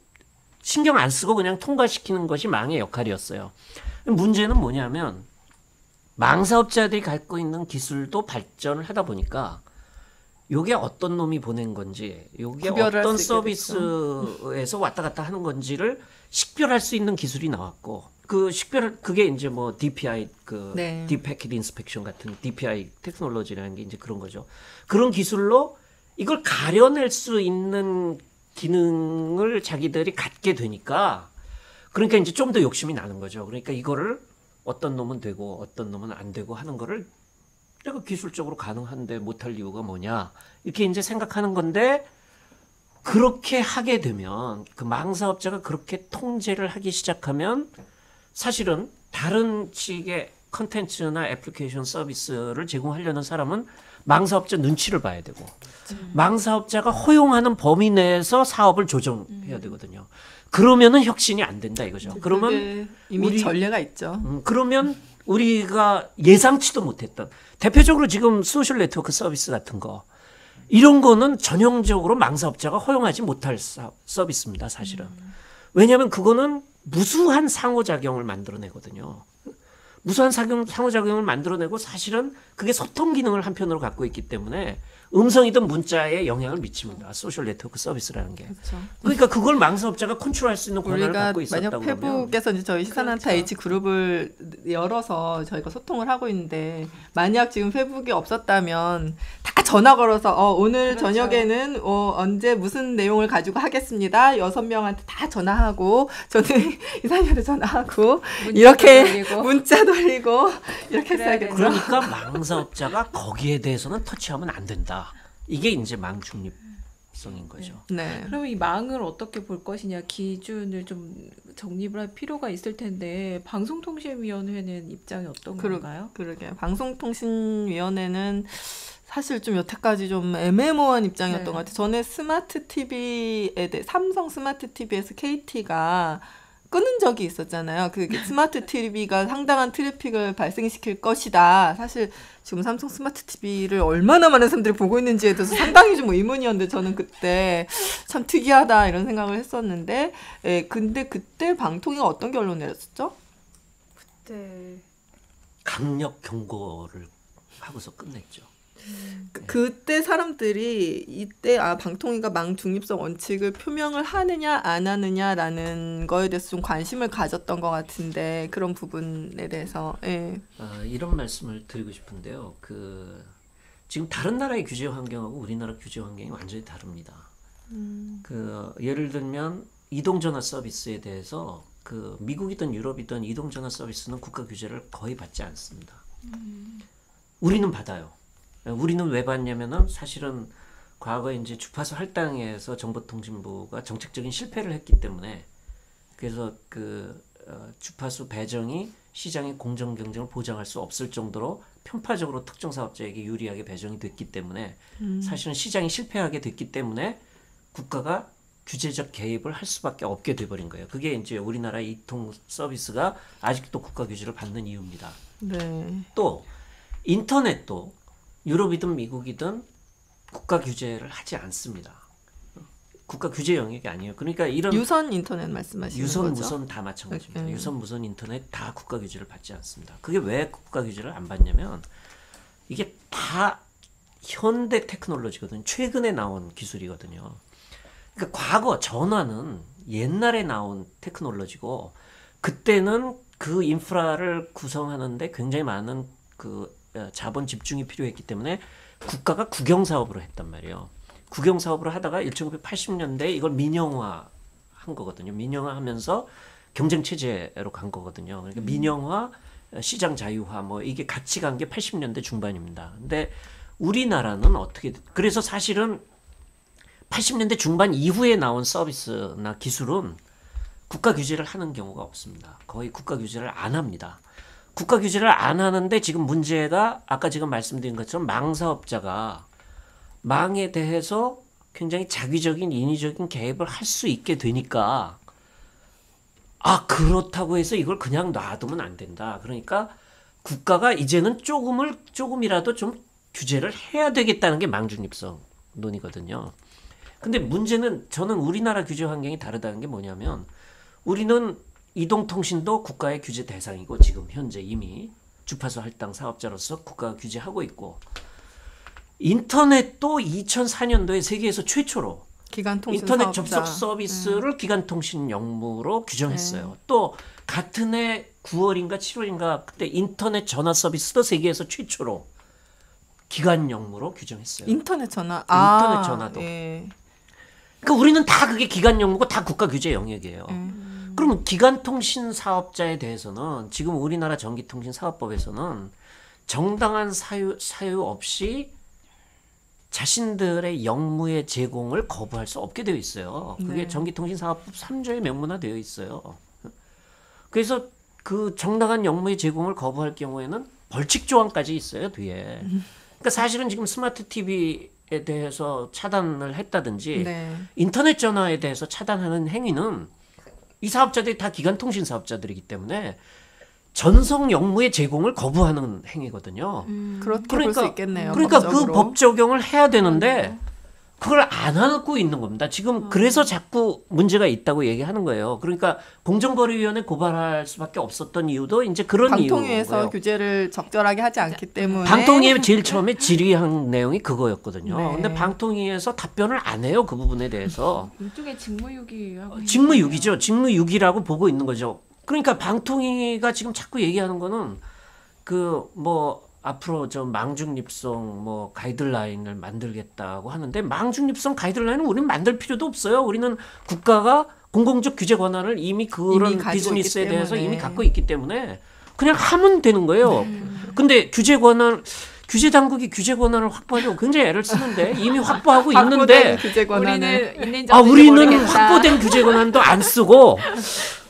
신경 안 쓰고 그냥 통과시키는 것이 망의 역할이었어요. 문제는 뭐냐면 망사업자들이 갖고 있는 기술도 발전을 하다 보니까 요게 어떤 놈이 보낸 건지 요게 구별을 어떤 할수 있게 서비스에서 왔다 갔다 하는 건지를 식별할 수 있는 기술이 나왔고 그게 이제 뭐 DPI 네. Deep Packet Inspection 같은 DPI 테크놀로지라는 게 이제 그런 거죠. 그런 기술로 이걸 가려낼 수 있는 기능을 자기들이 갖게 되니까 그러니까 이제 좀 더 욕심이 나는 거죠. 그러니까 이거를 어떤 놈은 되고 어떤 놈은 안 되고 하는 거를 내가 기술적으로 가능한데 못할 이유가 뭐냐 이렇게 이제 생각하는 건데 그렇게 하게 되면 그 망사업자가 그렇게 통제를 하기 시작하면 사실은 다른 측의 컨텐츠나 애플리케이션 서비스를 제공하려는 사람은 망사업자 눈치를 봐야 되고 망사업자가 허용하는 범위 내에서 사업을 조정해야 되거든요. 그러면은 혁신이 안 된다 이거죠. 그러면 그게 이미 전례가 있죠. 그러면 우리가 예상치도 못했던 대표적으로 지금 소셜 네트워크 서비스 같은 거 이런 거는 전형적으로 망사업자가 허용하지 못할 서비스입니다. 사실은. 왜냐하면 그거는 무수한 상호작용을 만들어내거든요. 무수한 상호작용을 만들어내고 사실은 그게 소통 기능을 한편으로 갖고 있기 때문에 음성이든 문자에 영향을 미칩니다. 소셜 네트워크 서비스라는 게. 그렇죠. 그러니까 그걸 망사업자가 컨트롤할 수 있는 권한을 우리가 갖고 만약 있었다고 그러면 페북에서 이제 저희 시사난타 그렇죠. H 그룹을 열어서 저희가 소통을 하고 있는데 만약 지금 페북이 없었다면 다 전화 걸어서 오늘 그렇죠. 저녁에는 언제 무슨 내용을 가지고 하겠습니다. 6명한테 다 전화하고 저는 이사님한테 전화하고 이렇게 돌리고. 문자 돌리고 이렇게 그래야 했어야겠죠. 그러니까 망사업자가 거기에 대해서는 터치하면 안 된다. 이게 이제 망중립성인 거죠. 네. 그러면 이 망을 어떻게 볼 것이냐 기준을 좀 정립을 할 필요가 있을 텐데 방송통신위원회는 입장이 어떤 건가요? 그러게 방송통신위원회는 사실 좀 여태까지 좀 애매모호한 입장이었던 네. 것 같아요. 전에 스마트 TV에 대해 삼성 스마트 TV에서 KT가 끊은 적이 있었잖아요. 그 스마트 TV가 상당한 트래픽을 발생시킬 것이다. 사실 지금 삼성 스마트 TV를 얼마나 많은 사람들이 보고 있는지에 대해서 상당히 좀 의문이었는데 저는 그때 참 특이하다 이런 생각을 했었는데 근데 그때 방통위가 어떤 결론 내렸었죠? 네. 강력 경고를 하고서 끝냈죠. 그때 사람들이 이때 방통위가 망 중립성 원칙을 표명을 하느냐 안 하느냐라는 거에 대해서 좀 관심을 가졌던 것 같은데 그런 부분에 대해서 이런 말씀을 드리고 싶은데요. 지금 다른 나라의 규제 환경하고 우리나라 규제 환경이 완전히 다릅니다. 예를 들면 이동전화 서비스에 대해서 미국이든 유럽이든 이동전화 서비스는 국가 규제를 거의 받지 않습니다. 우리는 받아요. 우리는 왜 받냐면은 사실은 과거에 이제 주파수 할당에서 정보통신부가 정책적인 실패를 했기 때문에 그래서 주파수 배정이 시장의 공정 경쟁을 보장할 수 없을 정도로 편파적으로 특정 사업자에게 유리하게 배정이 됐기 때문에 사실은 시장이 실패하게 됐기 때문에 국가가 규제적 개입을 할 수밖에 없게 돼버린 거예요. 그게 이제 우리나라 이통 서비스가 아직도 국가 규제를 받는 이유입니다. 네. 또 인터넷도 유럽이든 미국이든 국가 규제를 하지 않습니다. 국가 규제 영역이 아니에요. 그러니까 이런 유선 인터넷 말씀하시는 유선, 거죠? 무선 다 마찬가지입니다. 유선, 무선 인터넷 다 국가 규제를 받지 않습니다. 그게 왜 국가 규제를 안 받냐면 이게 다 현대 테크놀로지거든요. 최근에 나온 기술이거든요. 그러니까 과거 전화는 옛날에 나온 테크놀로지고 그때는 그 인프라를 구성하는데 굉장히 많은 자본 집중이 필요했기 때문에 국가가 국영사업으로 했단 말이에요. 국영사업으로 하다가 1980년대에 이걸 민영화 한 거거든요. 민영화하면서 경쟁체제로 간 거거든요. 그러니까 민영화, 시장 자유화 뭐 이게 같이 간 게 80년대 중반입니다. 근데 우리나라는 그래서 사실은 80년대 중반 이후에 나온 서비스나 기술은 국가 규제를 하는 경우가 없습니다. 거의 국가 규제를 안 합니다. 국가 규제를 안 하는데 지금 문제가 아까 지금 말씀드린 것처럼 망사업자가 망에 대해서 굉장히 자기적인 인위적인 개입을 할 수 있게 되니까 그렇다고 해서 이걸 그냥 놔두면 안 된다. 그러니까 국가가 이제는 조금이라도 좀 규제를 해야 되겠다는 게 망중립성 논이거든요. 근데 문제는 저는 우리나라 규제 환경이 다르다는 게 뭐냐면 우리는 이동통신도 국가의 규제 대상이고 지금 현재 이미 주파수 할당 사업자로서 국가가 규제하고 있고 인터넷도 2004년도에 세계에서 최초로 기간통신 인터넷 사업자. 접속 서비스를 기간통신 영무로 규정했어요. 또 같은 해 9월인가 7월인가 그때 인터넷 전화 서비스도 세계에서 최초로 기간 영무로 규정했어요. 인터넷 전화. 인터넷 전화도. 예. 그러니까 우리는 다 그게 기간 영무고 다 국가 규제 영역이에요. 그러면 기간통신 사업자에 대해서는 지금 우리나라 전기통신 사업법에서는 정당한 사유 없이 자신들의 영무의 제공을 거부할 수 없게 되어 있어요. 그게 네. 전기통신사업법 3조에 명문화되어 있어요. 그래서 그 정당한 영무의 제공을 거부할 경우에는 벌칙 조항까지 있어요, 뒤에. 그러니까 사실은 지금 스마트 TV에 대해서 차단을 했다든지 네. 인터넷 전화에 대해서 차단하는 행위는 이 사업자들이 다 기간통신 사업자들이기 때문에 전성 영무의 제공을 거부하는 행위거든요. 그렇게 볼 수 있겠네요. 그러니까 법적으로. 그 법 적용을 해야 되는데 그걸 안 하고 있는 겁니다. 지금 그래서 자꾸 문제가 있다고 얘기하는 거예요. 그러니까 공정거래위원회 고발할 수밖에 없었던 이유도 이제 그런 방통위에서 이유고요. 규제를 적절하게 하지 않기 때문에 방통위에 제일 처음에 질의한 내용이 그거였거든요. 네. 근데 방통위에서 답변을 안 해요. 그 부분에 대해서. 일종의 직무유기하고 있는 직무유기죠. 직무유기라고 보고 있는 거죠. 그러니까 방통위가 지금 자꾸 얘기하는 거는 앞으로 망중립성 가이드라인을 만들겠다고 하는데 망중립성 가이드라인은 우리는 만들 필요도 없어요. 우리는 국가가 공공적 규제 권한을 이미 그런 가지고 비즈니스에 있기 대해서 때문에. 이미 갖고 있기 때문에 그냥 하면 되는 거예요. 근데 규제 당국이 규제 권한을 확보하려고 굉장히 애를 쓰는데 이미 확보하고 있는데 규제 권한을 우리는 있는지 없는지 우리는 모르겠다. 확보된 규제 권한도 안 쓰고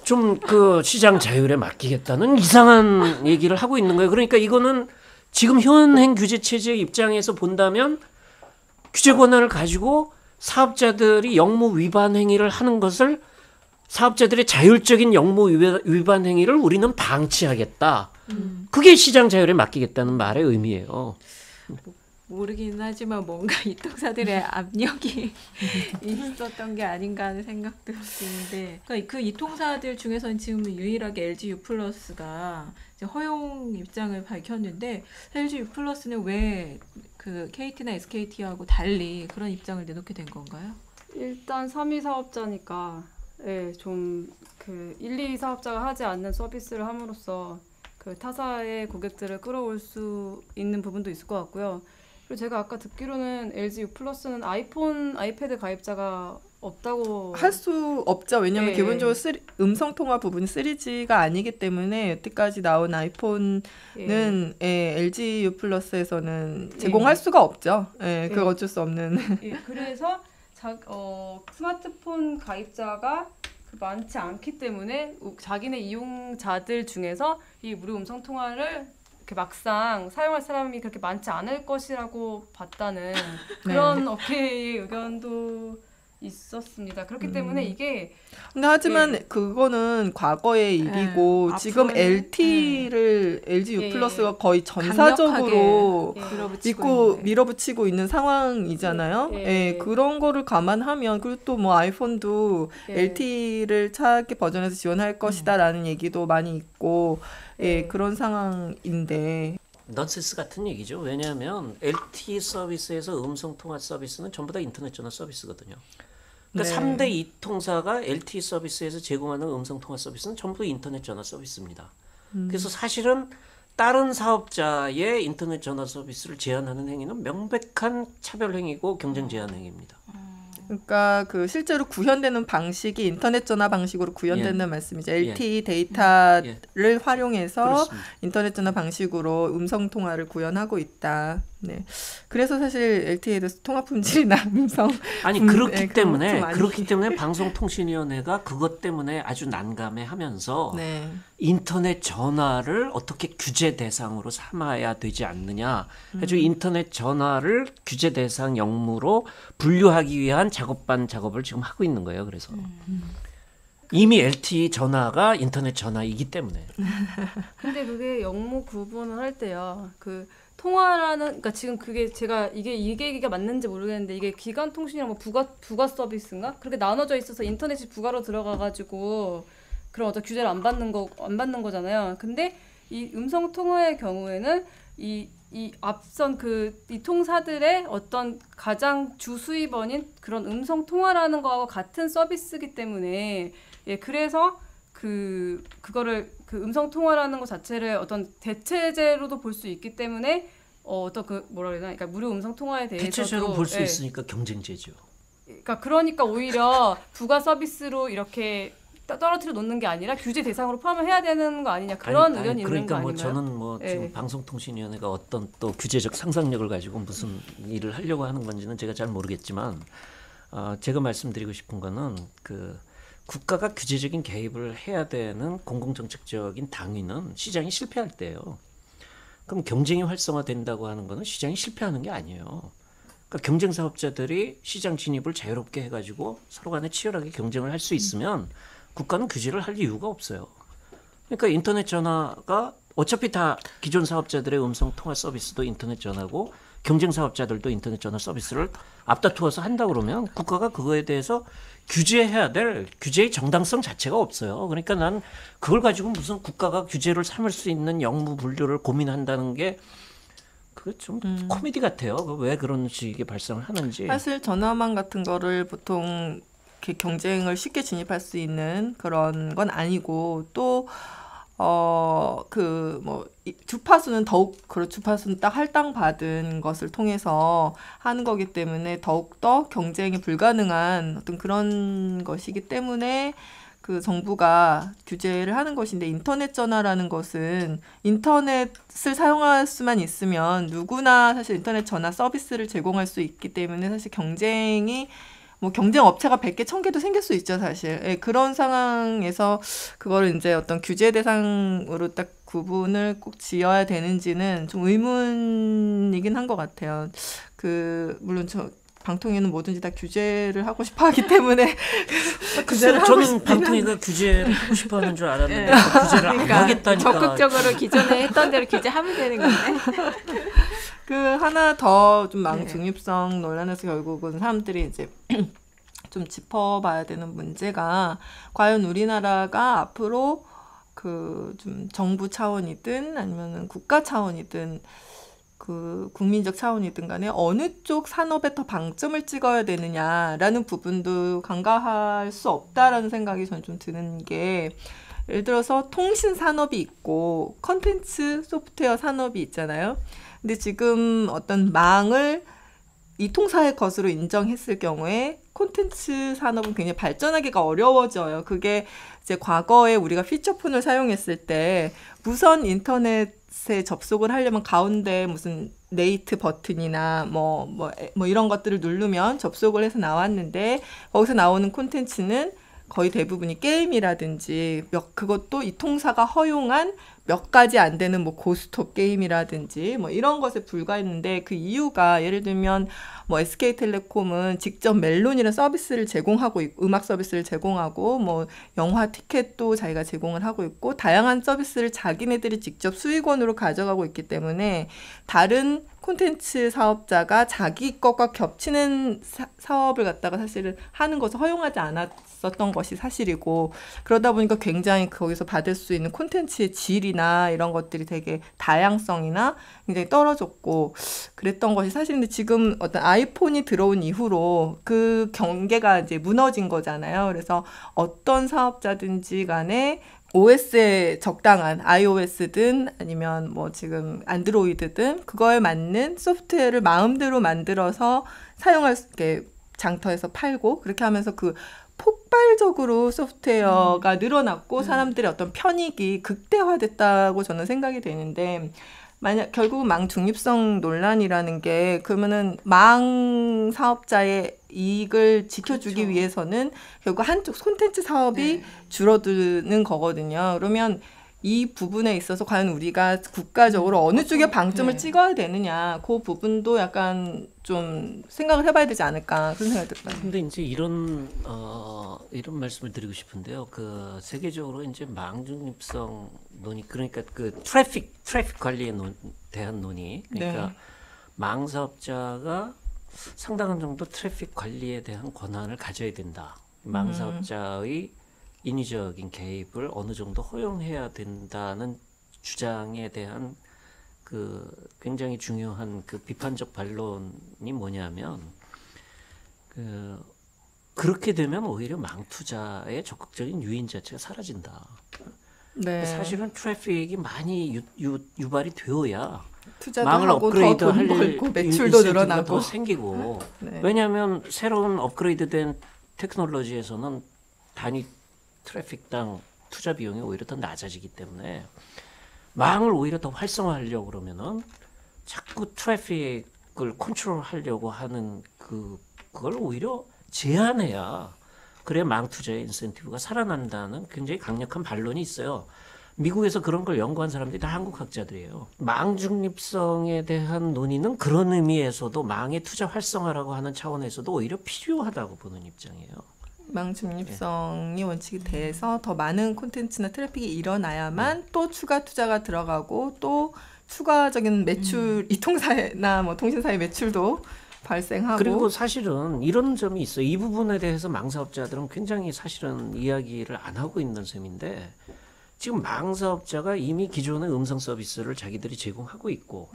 좀 시장 자율에 맡기겠다는 이상한 얘기를 하고 있는 거예요. 그러니까 이거는 지금 현행 규제 체제 입장에서 본다면 규제 권한을 가지고 사업자들이 영무 위반 행위를 하는 것을 사업자들의 자율적인 영무 위반 행위를 우리는 방치하겠다. 그게 시장 자율에 맡기겠다는 말의 의미예요. 모르긴 하지만 뭔가 이통사들의 압력이 있었던 게 아닌가 하는 생각도 드는데 그러니까 그 이통사들 중에서는 지금 유일하게 LG U+가 이제 허용 입장을 밝혔는데 LG U+는 왜 그 KT나 SKT하고 달리 그런 입장을 내놓게 된 건가요? 일단 3위 사업자니까 예, 좀 그 1, 2위 사업자가 하지 않는 서비스를 함으로써 그 타사의 고객들을 끌어올 수 있는 부분도 있을 것 같고요. 그리고 제가 아까 듣기로는 LG U+는 아이폰, 아이패드 가입자가 없다고 할 수 없죠. 왜냐하면 예, 기본적으로 음성 통화 부분이 3G가 아니기 때문에 여태까지 나온 아이폰은 LG U+에서는 제공할 수가 없죠. 그거 어쩔 수 없는. 그래서 스마트폰 가입자가 많지 않기 때문에 자기네 이용자들 중에서 이 무료 음성 통화를 이렇게 막상 사용할 사람이 그렇게 많지 않을 것이라고 봤다는 그런 업계의 의견도 있었습니다. 그렇기 때문에 이게 근데 하지만 그거는 과거의 일이고 지금 LT를 LG U+가 거의 전사적으로 밀어붙이고 있는 상황이잖아요. 그런 거를 감안하면 그리고 또 뭐 아이폰도 LT를 차기 버전에서 지원할 것이다라는 얘기도 많이 있고 그런 상황인데 넌센스 같은 얘기죠. 왜냐하면 LT 서비스에서 음성통화 서비스는 전부 다 인터넷 전화 서비스거든요. 그러니까 3대 이통사가 LTE 서비스에서 제공하는 음성통화 서비스는 전부 인터넷 전화 서비스입니다. 그래서 사실은 다른 사업자의 인터넷 전화 서비스를 제한하는 행위는 명백한 차별 행위고 경쟁 제한 행위입니다. 그러니까 그 실제로 구현되는 방식이 인터넷 전화 방식으로 구현되는 말씀이죠. LTE 데이터를 활용해서 그렇습니다. 인터넷 전화 방식으로 음성 통화를 구현하고 있다. 네. 그래서 사실 LTE에도 통화 품질이나 음성 그렇기 때문에 방송통신위원회가 그것 때문에 아주 난감해하면서 인터넷 전화를 어떻게 규제 대상으로 삼아야 되지 않느냐. 아주 인터넷 전화를 규제 대상 영무로 분류하기 위한 작업을 지금 하고 있는 거예요. 그래서 이미 LTE 전화가 인터넷 전화이기 때문에. 근데 그게 영무 구분을 할 때요. 그 통화라는 그러니까 지금 그게 제가 이게 얘기가 맞는지 모르겠는데 이게 기관 통신이랑 뭐 부가 서비스인가 그렇게 나눠져 있어서 인터넷이 부가로 들어가가지고 그런 어떤 규제를 안 받는 거잖아요. 근데 이 음성 통화의 경우에는 이 앞선 이 통사들의 어떤 가장 주수입원인 그런 음성 통화라는 거하고 같은 서비스이기 때문에 그래서 그거를 음성 통화라는 것 자체를 어떤 대체제로도 볼 수 있기 때문에 어떤 뭐라 그래야 되나? 그러니까 무료 음성 통화에 대해서도 대체제로 볼 수 있으니까 경쟁제죠. 그러니까 오히려 부가 서비스로 이렇게 떨어뜨려 놓는 게 아니라 규제 대상으로 포함을 해야 되는 거 아니냐 그런 의견이 있는 거 아닌가요? 저는 지금 방송통신위원회가 어떤 또 규제적 상상력을 가지고 무슨 일을 하려고 하는 건지는 제가 잘 모르겠지만 제가 말씀드리고 싶은 거는 국가가 규제적인 개입을 해야 되는 공공정책적인 당위는 시장이 실패할 때예요. 그럼 경쟁이 활성화된다고 하는 거는 시장이 실패하는 게 아니에요. 그러니까 경쟁 사업자들이 시장 진입을 자유롭게 해가지고 서로 간에 치열하게 경쟁을 할 수 있으면 국가는 규제를 할 이유가 없어요. 그러니까 인터넷 전화가 어차피 다 기존 사업자들의 음성 통화 서비스도 인터넷 전화고 경쟁 사업자들도 인터넷 전화 서비스를 앞다투어서 한다 그러면 국가가 그거에 대해서 규제해야 될 규제의 정당성 자체가 없어요. 그러니까 난 그걸 가지고 무슨 국가가 규제를 삼을 수 있는 영무 분류를 고민한다는 게 그게 좀 코미디 같아요. 왜 그런 식의 발상을 하는지. 사실 전화망 같은 거를 보통 이렇게 경쟁을 쉽게 진입할 수 있는 그런 건 아니고 또 주파수는 더욱 주파수는 딱 할당받은 것을 통해서 하는 거기 때문에 더욱더 경쟁이 불가능한 어떤 그런 것이기 때문에 정부가 규제를 하는 것인데 인터넷 전화라는 것은 인터넷을 사용할 수만 있으면 누구나 사실 인터넷 전화 서비스를 제공할 수 있기 때문에 사실 경쟁이 경쟁 업체가 100개, 1000개도 생길 수 있죠, 사실. 그런 상황에서 그거를 이제 어떤 규제 대상으로 딱 구분을 꼭 지어야 되는지는 좀 의문이긴 한 것 같아요. 물론 방통위는 뭐든지 다 규제를 하고 싶어하기 때문에 글쎄요, 저는 방통위가 규제를 하고 싶어하는 줄 알았는데 규제를 안 하겠다니까. 적극적으로 기존에 했던 대로 규제하면 되는 건데. 그 하나 더 좀 망 네. 중립성 논란에서 결국은 사람들이 이제 좀 짚어봐야 되는 문제가 과연 우리나라가 앞으로 그 좀 정부 차원이든 아니면은 국가 차원이든 그 국민적 차원이든 간에 어느 쪽 산업에 더 방점을 찍어야 되느냐라는 부분도 간과할 수 없다라는 생각이 저는 좀 드는 게 예를 들어서 통신 산업이 있고 컨텐츠 소프트웨어 산업이 있잖아요. 근데 지금 어떤 망을 이통사의 것으로 인정했을 경우에 콘텐츠 산업은 굉장히 발전하기가 어려워져요. 그게 이제 과거에 우리가 피처폰을 사용했을 때 무선 인터넷에 접속을 하려면 가운데 무슨 네이트 버튼이나 뭐 이런 것들을 누르면 접속을 해서 나왔는데 거기서 나오는 콘텐츠는 거의 대부분이 게임이라든지 그것도 이통사가 허용한 몇 가지 안 되는 뭐 고스톱 게임이라든지 뭐 이런 것에 불과했는데 그 이유가 예를 들면 뭐 SK텔레콤은 직접 멜론이라는 서비스를 제공하고 있고 음악 서비스를 제공하고 뭐 영화 티켓도 자기가 제공을 하고 있고 다양한 서비스를 자기네들이 직접 수익원으로 가져가고 있기 때문에 다른 콘텐츠 사업자가 자기 것과 겹치는 사업을 갖다가 사실은 하는 것을 허용하지 않았었던 것이 사실이고 그러다 보니까 굉장히 거기서 받을 수 있는 콘텐츠의 질이나 이런 것들이 되게 다양성이나 굉장히 떨어졌고 그랬던 것이 사실인데 지금 어떤 아이폰이 들어온 이후로 그 경계가 이제 무너진 거잖아요. 그래서 어떤 사업자든지 간에 OS에 적당한 iOS든 아니면 뭐 지금 안드로이드든 그거에 맞는 소프트웨어를 마음대로 만들어서 사용할 수 있게 장터에서 팔고 그렇게 하면서 그 폭발적으로 소프트웨어가 늘어났고 사람들의 어떤 편익이 극대화됐다고 저는 생각이 되는데 만약 결국은 망 중립성 논란이라는 게 그러면은 망 사업자의 이익을 지켜주기 그렇죠. 위해서는 결국 한쪽 콘텐츠 사업이 네. 줄어드는 거거든요. 그러면 이 부분에 있어서 과연 우리가 국가적으로 어느 쪽에 방점을 네. 찍어야 되느냐 그 부분도 약간 좀 생각을 해봐야 되지 않을까 그런 생각이 들어요. 근데 이제 이런 말씀을 드리고 싶은데요. 그 세계적으로 이제 망중립성 논의 그러니까 그 트래픽 관리에 대한 논의 그러니까 네. 망 사업자가 상당한 정도 트래픽 관리에 대한 권한을 가져야 된다. 망 사업자의 인위적인 개입을 어느 정도 허용해야 된다는 주장에 대한 그 굉장히 중요한 그 비판적 반론이 뭐냐면 그렇게 되면 오히려 망 투자의 적극적인 유인 자체가 사라진다. 네. 사실은 트래픽이 많이 유발이 되어야 투자도 망을 하고 더 업그레이드 돈 할 벌고 매출도 인센티브가 늘어나고 더 생기고 네. 왜냐하면 새로운 업그레이드된 테크놀로지에서는 단위 트래픽당 투자 비용이 오히려 더 낮아지기 때문에 망을 오히려 더 활성화하려고 그러면은 자꾸 트래픽을 컨트롤하려고 하는 그걸 오히려 제한해야 그래야 망 투자의 인센티브가 살아난다는 굉장히 강력한 반론이 있어요. 미국에서 그런 걸 연구한 사람들이 다 한국 학자들이에요. 망 중립성에 대한 논의는 그런 의미에서도 망의 투자 활성화라고 하는 차원에서도 오히려 필요하다고 보는 입장이에요. 망 중립성이 원칙이 돼서 더 많은 콘텐츠나 트래픽이 일어나야만 또 추가 투자가 들어가고 또 추가적인 매출 이통사나 뭐 통신사의 매출도 발생하고 그리고 사실은 이런 점이 있어요. 이 부분에 대해서 망사업자들은 굉장히 사실은 이야기를 안 하고 있는 셈인데 지금 망사업자가 이미 기존의 음성 서비스를 자기들이 제공하고 있고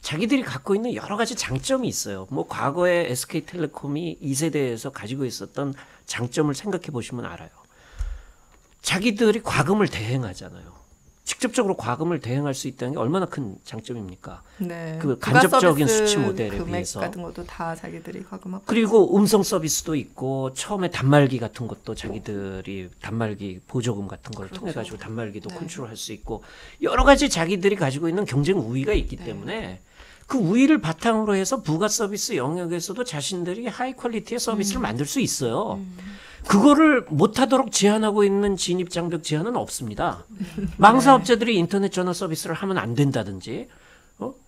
자기들이 갖고 있는 여러 가지 장점이 있어요. 뭐 과거에 SK텔레콤이 2세대에서 가지고 있었던 장점을 생각해 보시면 알아요. 자기들이 과금을 대행하잖아요. 직접적으로 과금을 대행할 수 있다는 게 얼마나 큰 장점입니까? 네. 그 간접적인 부가 서비스 수치 모델에 금액 비해서. 같은 것도 다 자기들이 과금하고 그리고 음성 서비스도 있고 처음에 단말기 같은 것도 자기들이 단말기 보조금 같은 걸 통해 가지고 단말기도 컨트롤할 수 있고 여러 가지 자기들이 가지고 있는 경쟁 우위가 있기 때문에 그 우위를 바탕으로 해서 부가 서비스 영역에서도 자신들이 하이 퀄리티의 서비스를 만들 수 있어요. 그거를 못하도록 제한하고 있는 진입장벽 제한은 없습니다. 망사업자들이 인터넷 전화 서비스를 하면 안 된다든지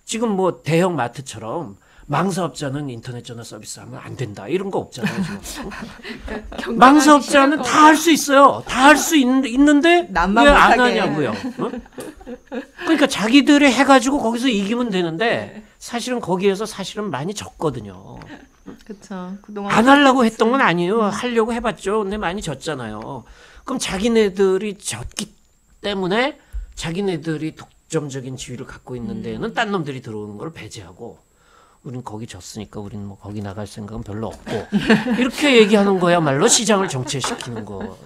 지금 뭐 대형 마트처럼 망사업자는 인터넷 전화 서비스 하면 안 된다 이런 거 없잖아요. 지금. 망사업자는 다 할 수 있어요. 다 할 수 있는데 남만 왜 안 못하게. 하냐고요. 어? 그러니까 자기들이 해가지고 거기서 이기면 되는데 사실은 거기에서 사실은 많이 졌거든요. 그렇죠. 그동안 안 하려고 했던 건 아니에요. 하려고 해봤죠. 근데 많이 졌잖아요. 그럼 자기네들이 졌기 때문에 자기네들이 독점적인 지위를 갖고 있는 데에는 딴 놈들이 들어오는 걸 배제하고 우린 거기 졌으니까 우린 뭐 거기 나갈 생각은 별로 없고 이렇게 얘기하는 거야말로 시장을 정체시키는 거죠.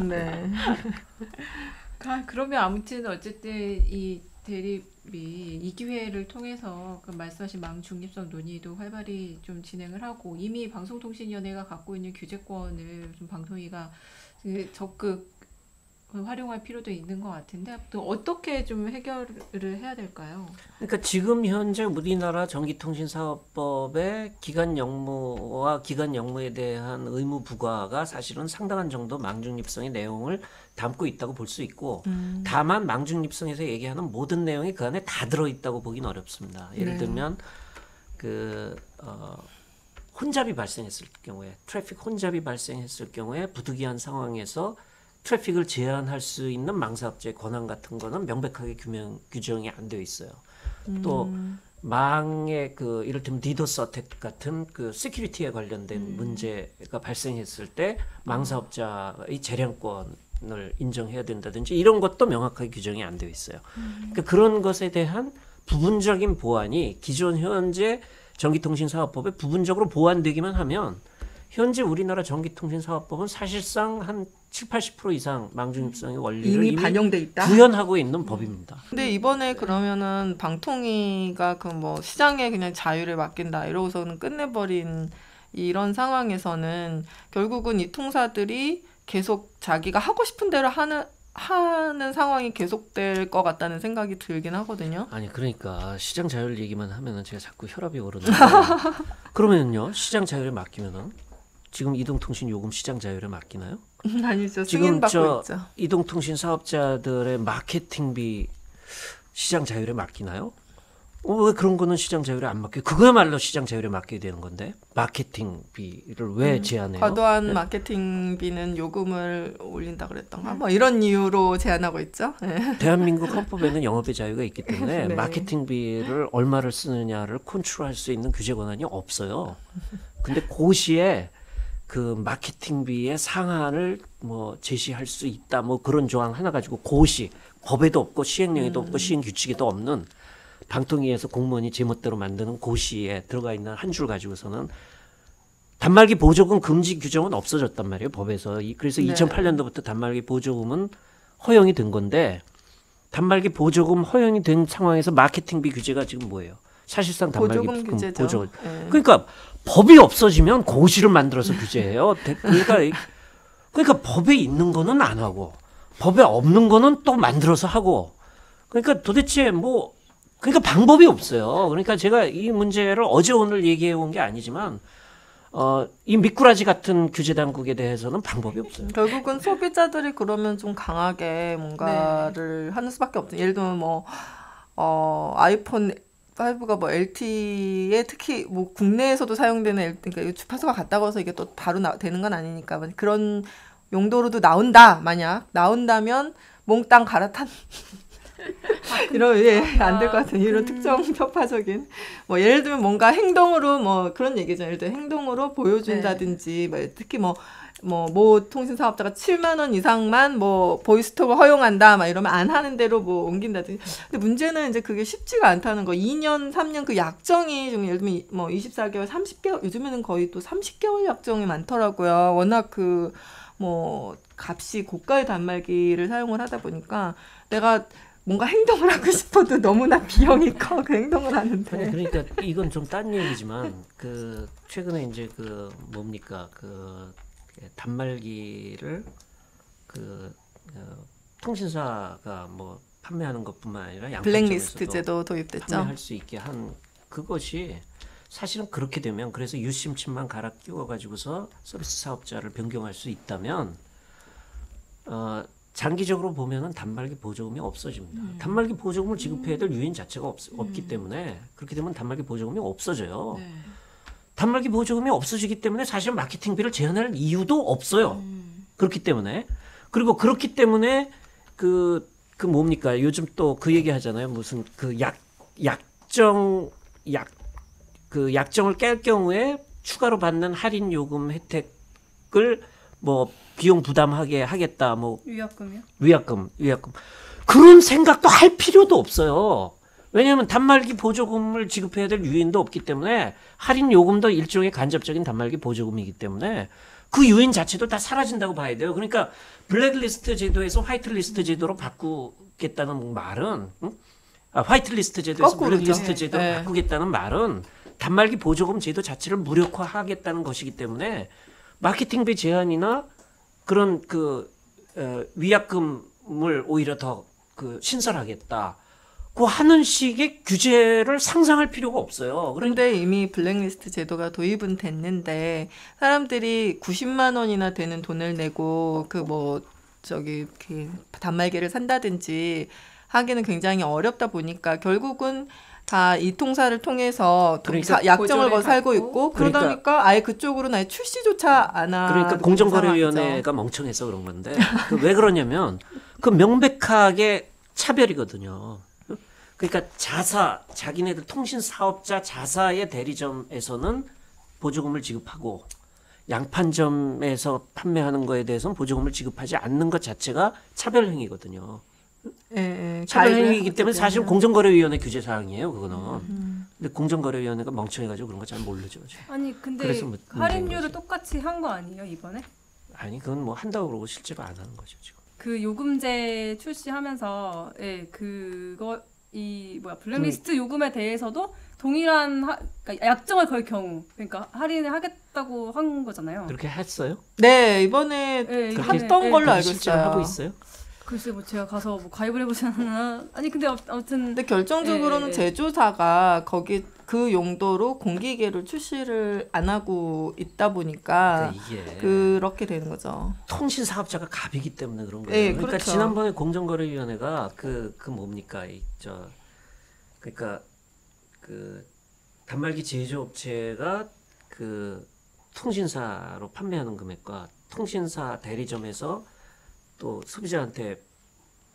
네. 그러면 아무튼 어쨌든 이 대립이 이 기회를 통해서 그 말씀하신 망 중립성 논의도 활발히 좀 진행을 하고 이미 방송통신위원회가 갖고 있는 규제권을 좀 방통위가 적극 활용할 필요도 있는 것 같은데 또 어떻게 좀 해결을 해야 될까요? 그러니까 지금 현재 우리나라 전기통신사업법의 기간 영무와 기간 영무에 대한 의무 부과가 사실은 상당한 정도 망중립성의 내용을 담고 있다고 볼 수 있고 다만 망중립성에서 얘기하는 모든 내용이 그 안에 다 들어있다고 보긴 어렵습니다. 예를 네. 들면 혼잡이 발생했을 경우에 트래픽 혼잡이 발생했을 경우에 부득이한 상황에서 트래픽을 제한할 수 있는 망사업자의 권한 같은 거는 명백하게 규정이 안 되어 있어요. 또 망의 이를테면 디도스 어택 같은 그 시큐리티에 관련된 문제가 발생했을 때 망사업자의 재량권을 인정해야 된다든지 이런 것도 명확하게 규정이 안 되어 있어요. 그러니까 그런 것에 대한 부분적인 보완이 기존 현재 전기통신사업법에 부분적으로 보완되기만 하면 현재 우리나라 전기통신사업법은 사실상 한 70-80% 이상 망중립성의 원리를 이미 반영돼 있다. 구현하고 있는 법입니다. 근데 이번에 그러면은 방통위가 그 뭐 시장에 그냥 자유를 맡긴다 이러고서는 끝내버린 이런 상황에서는 결국은 이 통사들이 계속 자기가 하고 싶은 대로 하는 상황이 계속될 것 같다는 생각이 들긴 하거든요. 아니 그러니까 시장 자율 얘기만 하면은 제가 자꾸 혈압이 오르는데 그러면요 시장 자율에 맡기면은 지금 이동통신 요금 시장 자율에 맡기나요? 아니죠. 지금 승인받고 있죠. 이동통신 사업자들의 마케팅비 시장 자율에 맡기나요? 왜 그런 거는 시장 자율에 안 맡겨? 그거야말로 시장 자율에 맡겨야 되는 건데 마케팅비를 왜 제한해요? 과도한 마케팅비는 요금을 올린다 그랬던가 뭐 이런 이유로 제한하고 있죠. 네. 대한민국 헌법에는 영업의 자유가 있기 때문에 네. 마케팅비를 얼마를 쓰느냐를 컨트롤할 수 있는 규제 권한이 없어요. 근데 고시에 그 마케팅비의 상한을 뭐 제시할 수 있다 뭐 그런 조항 하나 가지고 고시 법에도 없고 시행령에도 없고 시행 규칙에도 없는 방통위에서 공무원이 제멋대로 만드는 고시에 들어가 있는 한 줄 가지고서는 단말기 보조금 금지 규정은 없어졌단 말이에요 법에서. 그래서 네. 2008년도부터 단말기 보조금은 허용이 된 건데 단말기 보조금 허용이 된 상황에서 마케팅비 규제가 지금 뭐예요? 사실상 단말기 보조금 규제죠. 보조금. 네. 그러니까 법이 없어지면 고시를 만들어서 규제해요. 그러니까 법에 있는 거는 안 하고 법에 없는 거는 또 만들어서 하고 그러니까 도대체 그러니까 방법이 없어요. 그러니까 제가 이 문제를 어제 오늘 얘기해 온 게 아니지만 이 미꾸라지 같은 규제 당국에 대해서는 방법이 없어요. 결국은 소비자들이 그러면 좀 강하게 뭔가를 하는 수밖에 없죠. 예를 들면 아이폰 5가 뭐 LTE 특히 뭐 국내에서도 사용되는 그러니까 주파수가 같다고 해서 이게 또 바로 되는 건 아니니까 그런 용도로도 만약 나온다면 몽땅 갈아탄 이런 안 될 것 같은 이런 특정 편파적인 예를 들면 뭔가 행동으로 그런 얘기죠. 예를 들어 행동으로 보여준다든지 특히 모 통신 사업자가 7만 원 이상만 보이스톡을 허용한다 이러면 안 하는 대로 옮긴다든지. 근데 문제는 이제 그게 쉽지가 않다는 거. 2년, 3년 그 약정이 좀 예를 들면 24개월, 30개월 요즘에는 거의 또 30개월 약정이 많더라고요. 워낙 값이 고가의 단말기를 사용을 하다 보니까 내가 뭔가 행동을 하고 싶어도 너무나 비용이 커 그 행동을 하는데. 그러니까 이건 좀 딴 얘기지만 최근에 이제 단말기를 통신사가 판매하는 것뿐만 아니라 블랙리스트 제도 도입됐죠. 판매할 수 있게 한 그것이 사실은 그렇게 되면 그래서 유심칩만 갈아 끼워 가지고서 서비스 사업자를 변경할 수 있다면 장기적으로 보면은 단말기 보조금이 없어집니다. 단말기 보조금을 지급해야 될 유인 자체가 없기 때문에 그렇게 되면 단말기 보조금이 없어져요. 네. 단말기 보조금이 없어지기 때문에 사실 마케팅비를 제한할 이유도 없어요. 그렇기 때문에 그리고 그렇기 때문에 그 뭡니까 요즘 또 그 얘기 하잖아요. 무슨 그 약정을 깰 경우에 추가로 받는 할인 요금 혜택을 뭐 비용 부담하게 하겠다. 뭐 위약금이요? 위약금 그런 생각도 할 필요도 없어요. 왜냐하면 단말기 보조금을 지급해야 될 유인도 없기 때문에 할인 요금도 일종의 간접적인 단말기 보조금이기 때문에 그 유인 자체도 다 사라진다고 봐야 돼요. 그러니까 블랙리스트 제도에서 화이트리스트 제도로 바꾸겠다는 말은 화이트리스트 제도에서 거꾸로죠. 블랙리스트 제도로 네. 바꾸겠다는 말은 단말기 보조금 제도 자체를 무력화하겠다는 것이기 때문에 마케팅비 제한이나 그런 위약금을 오히려 더 신설하겠다. 그 하는 식의 규제를 상상할 필요가 없어요. 그런데 이미 블랙리스트 제도가 도입은 됐는데 사람들이 90만 원이나 되는 돈을 내고 단말기를 산다든지 하기는 굉장히 어렵다 보니까 결국은 다 이 통사를 통해서 그러니까 약정을 보조를 살고 받고. 있고 그러다 보니까 아예 그쪽으로는 아예 출시조차 안 하고 그러니까 공정거래위원회가 멍청해서 그런 건데 왜 그러냐면 그 명백하게 차별이거든요. 그러니까 자기네들 통신 사업자 자사의 대리점에서는 보조금을 지급하고 양판점에서 판매하는 거에 대해서는 보조금을 지급하지 않는 것 자체가 차별 행위거든요. 차별 행위이기 때문에 사실 공정거래위원회 규제 사항이에요, 그거는. 근데 공정거래위원회가 멍청해가지고 그런 거 잘 모르죠. 아니 근데 그래서 할인율을 똑같이 한 거 아니에요 이번에? 아니 그건 뭐 한다고 그러고 실제로 안 하는 거죠 지금. 그 요금제 출시하면서 블랙리스트 요금에 대해서도 동일한 그러니까 약정을 걸 경우 그러니까 할인을 하겠다고 한 거잖아요. 그렇게 했어요? 네, 이번에 네, 했던 걸로 알고 실제로 있어요. 하고 있어요? 글쎄 뭐 제가 가서 뭐 가입을 해보지 않았나 아니 근데 아무튼 근데 결정적으로는 제조사가 거기 그 용도로 공기계를 출시를 안 하고 있다 보니까 그러니까 이게 그렇게 되는 거죠. 통신 사업자가 갑이기 때문에 그런 거예요. 네, 그러니까 그렇죠. 지난번에 공정거래위원회가 그러니까 그 단말기 제조업체가 그 통신사로 판매하는 금액과 통신사 대리점에서 또 소비자한테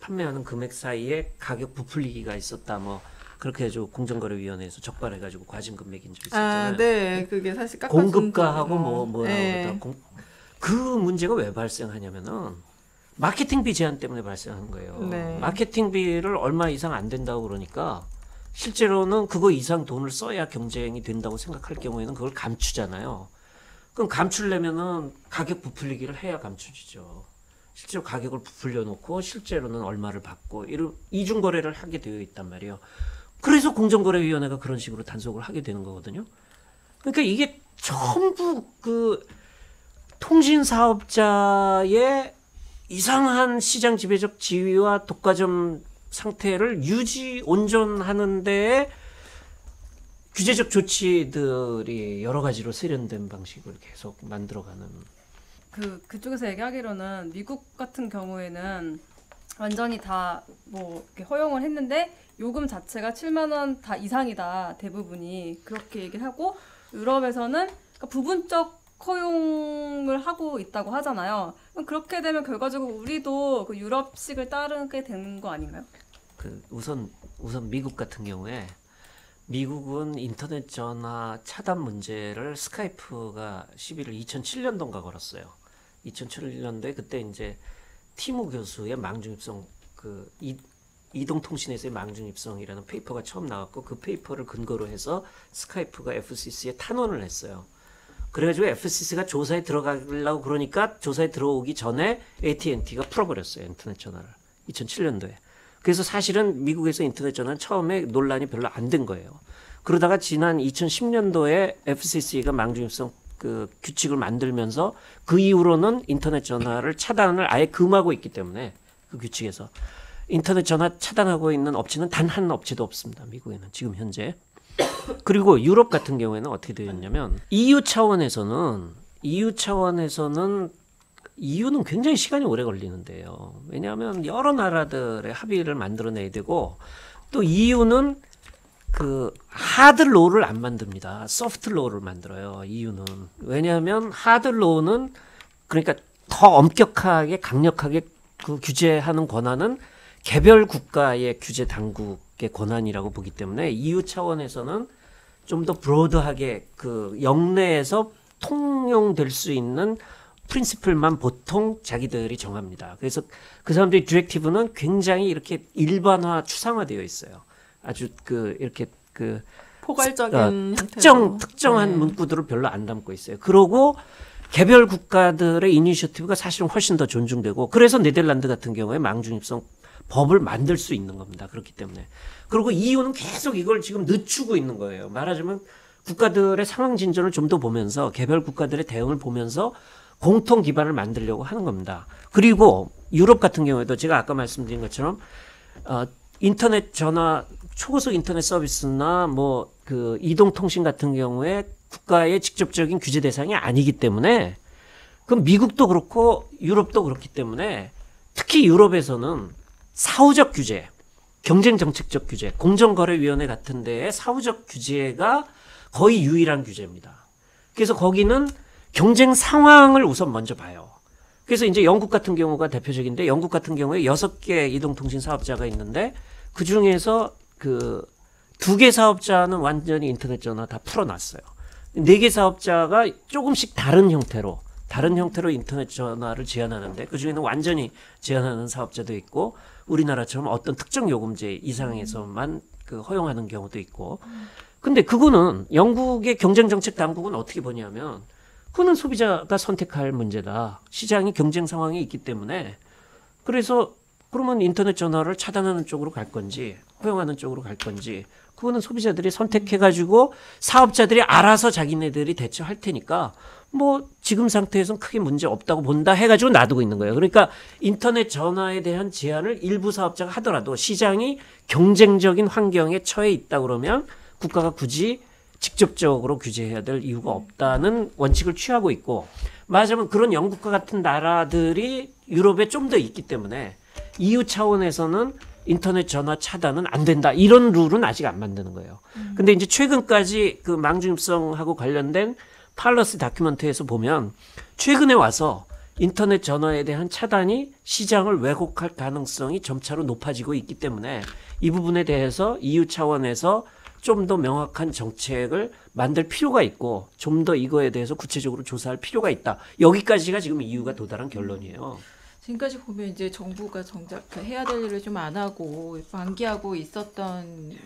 판매하는 금액 사이에 가격 부풀리기가 있었다. 뭐 그렇게 해서 공정거래위원회에서 적발해가지고 과징 금액인 적이 있었잖아요. 네, 그게 사실 깎아준 공급가하고 네. 그 문제가 왜 발생하냐면은 마케팅비 제한 때문에 발생하는 거예요. 네. 마케팅비를 얼마 이상 안 된다고 그러니까 실제로는 그거 이상 돈을 써야 경쟁이 된다고 생각할 경우에는 그걸 감추잖아요. 그럼 감추려면은 가격 부풀리기를 해야 감추지죠. 실제로 가격을 부풀려 놓고 실제로는 얼마를 받고 이중 거래를 하게 되어 있단 말이에요. 그래서 공정거래위원회가 그런 식으로 단속을 하게 되는 거거든요. 그러니까 이게 전부 그 통신 사업자의 이상한 시장 지배적 지위와 독과점 상태를 온전하는 데에 규제적 조치들이 여러 가지로 세련된 방식을 계속 만들어가는. 그쪽에서 얘기하기로는 미국 같은 경우에는 완전히 다 뭐 허용을 했는데 요금 자체가 7만 원 다 이상이다 대부분이 그렇게 얘기를 하고 유럽에서는 그러니까 부분적 허용을 하고 있다고 하잖아요. 그럼 그렇게 되면 결과적으로 우리도 그 유럽식을 따르게 되는 거 아닌가요? 우선 미국 같은 경우에 미국은 인터넷 전화 차단 문제를 스카이프가 시비를 2007년도인가 걸었어요. 2007년도에 그때 이제 티모 교수의 망중입성 이동통신에서의 망중입성이라는 페이퍼가 처음 나왔고 그 페이퍼를 근거로 해서 스카이프가 FCC에 탄원을 했어요. 그래가지고 FCC가 조사에 들어가려고 그러니까 조사에 들어오기 전에 AT&T가 풀어버렸어요. 인터넷 전화를 2007년도에. 그래서 사실은 미국에서 인터넷 전화는 처음에 논란이 별로 안 된 거예요. 그러다가 지난 2010년도에 FCC가 망중입성 규칙을 만들면서 그 이후로는 인터넷 전화를 차단을 아예 금하고 있기 때문에 그 규칙에서 인터넷 전화 차단하고 있는 업체는 단 한 업체도 없습니다. 미국에는 지금 현재. 그리고 유럽 같은 경우에는 어떻게 되었냐면 EU 차원에서는 이유는 굉장히 시간이 오래 걸리는데요. 왜냐하면 여러 나라들의 합의를 만들어내야 되고 또 EU는 그 하드 로우를 안 만듭니다. 소프트 로우를 만들어요. EU는. 왜냐하면 하드 로우는 그러니까 더 엄격하게 강력하게 그 규제하는 권한은 개별 국가의 규제 당국의 권한이라고 보기 때문에 EU 차원에서는 좀 더 브로드하게 그 영내에서 통용될 수 있는 프린시플만 보통 자기들이 정합니다. 그래서 그 사람들이 디렉티브는 굉장히 이렇게 일반화 추상화되어 있어요. 아주 그 이렇게 그 포괄적인 형태로. 특정한 네. 문구들을 별로 안 담고 있어요. 그러고 개별 국가들의 이니셔티브가 사실은 훨씬 더 존중되고 그래서 네덜란드 같은 경우에 망중립성 법을 만들 수 있는 겁니다. 그렇기 때문에. 그리고 EU는 계속 이걸 지금 늦추고 있는 거예요. 말하자면 국가들의 상황 진전을 좀 더 보면서 개별 국가들의 대응을 보면서 공통 기반을 만들려고 하는 겁니다. 그리고 유럽 같은 경우에도 제가 아까 말씀드린 것처럼 인터넷 전화 초고속 인터넷 서비스나 뭐 그 이동통신 같은 경우에 국가의 직접적인 규제 대상이 아니기 때문에 그럼 미국도 그렇고 유럽도 그렇기 때문에 특히 유럽에서는 사후적 규제, 경쟁정책적 규제, 공정거래위원회 같은 데의 사후적 규제가 거의 유일한 규제입니다. 그래서 거기는 경쟁 상황을 우선 먼저 봐요. 그래서 이제 영국 같은 경우가 대표적인데 영국 같은 경우에 6개 이동통신 사업자가 있는데 그 중에서 그 2개 사업자는 완전히 인터넷 전화 다 풀어놨어요. 4개 사업자가 조금씩 다른 형태로 인터넷 전화를 제한하는데 그중에는 완전히 제한하는 사업자도 있고 우리나라처럼 어떤 특정 요금제 이상에서만 그 허용하는 경우도 있고 근데 그거는 영국의 경쟁정책 당국은 어떻게 보냐면 그거는 소비자가 선택할 문제다. 시장이 경쟁 상황이 있기 때문에 그래서 그러면 인터넷 전화를 차단하는 쪽으로 갈 건지 허용하는 쪽으로 갈 건지 그거는 소비자들이 선택해가지고 사업자들이 알아서 자기네들이 대처할 테니까 뭐 지금 상태에서는 크게 문제 없다고 본다 해가지고 놔두고 있는 거예요. 그러니까 인터넷 전화에 대한 제한을 일부 사업자가 하더라도 시장이 경쟁적인 환경에 처해 있다 그러면 국가가 굳이 직접적으로 규제해야 될 이유가 없다는 원칙을 취하고 있고 말하자면 그런 영국과 같은 나라들이 유럽에 좀 더 있기 때문에 EU 차원에서는 인터넷 전화 차단은 안 된다. 이런 룰은 아직 안 만드는 거예요. 근데 이제 최근까지 그 망중립성하고 관련된 팔러스 다큐멘터리에서 보면 최근에 와서 인터넷 전화에 대한 차단이 시장을 왜곡할 가능성이 점차로 높아지고 있기 때문에 이 부분에 대해서 EU 차원에서 좀 더 명확한 정책을 만들 필요가 있고 좀 더 이거에 대해서 구체적으로 조사할 필요가 있다. 여기까지가 지금 EU가 도달한 결론이에요. 지금까지 보면 이제 정부가 정작 그 해야 될 일을 좀 안 하고 방기하고 있었던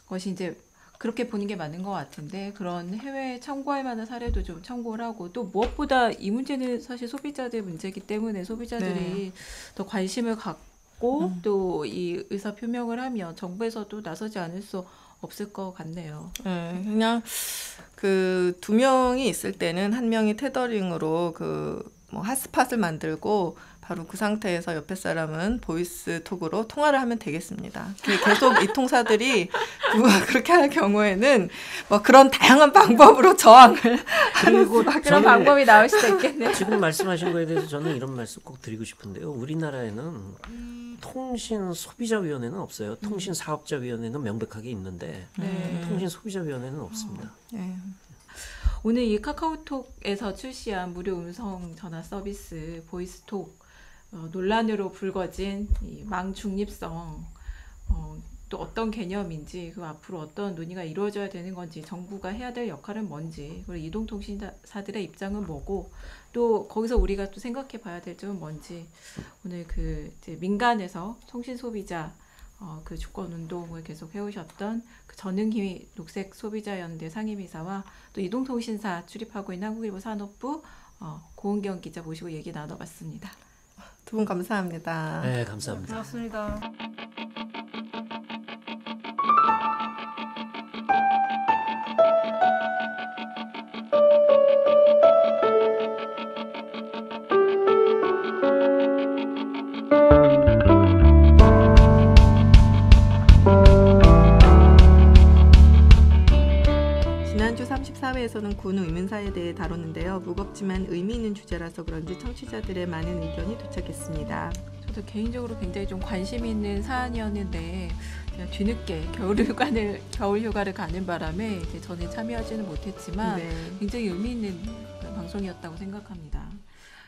것이 이제 그렇게 보는 게 맞는 것 같은데 그런 해외에 참고할 만한 사례도 좀 참고를 하고 또 무엇보다 이 문제는 사실 소비자들 문제이기 때문에 소비자들이 더 관심을 갖고 또 이 의사 표명을 하면 정부에서도 나서지 않을 수 없을 것 같네요. 네, 그냥 그 2명이 있을 때는 한 명이 테더링으로 그 뭐 핫스팟을 만들고 바로 그 상태에서 옆에 사람은 보이스톡으로 통화를 하면 되겠습니다. 계속 이 통사들이 그렇게 할 경우에는 뭐 그런 다양한 방법으로 저항을 그리고 그런 방법이 나올 수도 있겠네요. 지금 말씀하신 거에 대해서 저는 이런 말씀 꼭 드리고 싶은데요. 우리나라에는 통신소비자위원회는 없어요. 통신사업자위원회는 명백하게 있는데 통신소비자위원회는 없습니다. 네. 오늘 이 카카오톡에서 출시한 무료 음성 전화 서비스 보이스톡 논란으로 불거진 이 망중립성 또 어떤 개념인지 그 앞으로 어떤 논의가 이루어져야 되는 건지 정부가 해야 될 역할은 뭔지 그리고 이동통신사들의 입장은 뭐고 또 거기서 우리가 또 생각해 봐야 될 점은 뭔지 오늘 그 이제 민간에서 통신 소비자 그 주권 운동을 계속 해오셨던 그 전흥희 녹색소비자연대 상임이사와 또 이동통신사 출입하고 있는 한국일보 산업부 고은경 기자 모시고 얘기 나눠봤습니다. 두 분 감사합니다. 네, 감사합니다. 고맙습니다. 지난주 34회에서 분께서는 군 의문사에 대해 다뤘는데요. 무겁지만 의미 있는 주제라서 그런지 청취자들의 많은 의견이 도착했습니다. 저도 개인적으로 굉장히 좀 관심 있는 사안이었는데 제가 뒤늦게 겨울 휴가를 가는 바람에 이제 전에 참여하지는 못했지만 네. 굉장히 의미 있는 방송이었다고 생각합니다.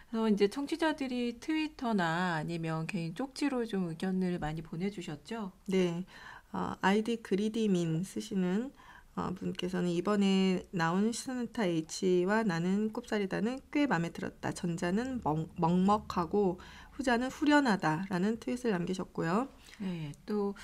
그래서 이제 청취자들이 트위터나 아니면 개인 쪽지로 좀 의견을 많이 보내주셨죠. 네. 아이디 그리디민 쓰시는 분께서는 이번에 나온 시사나타 H와 나는 꼽사리다는 꽤 마음에 들었다. 전자는 먹먹하고 후자는 후련하다라는 트윗을 남기셨고요. 네, 또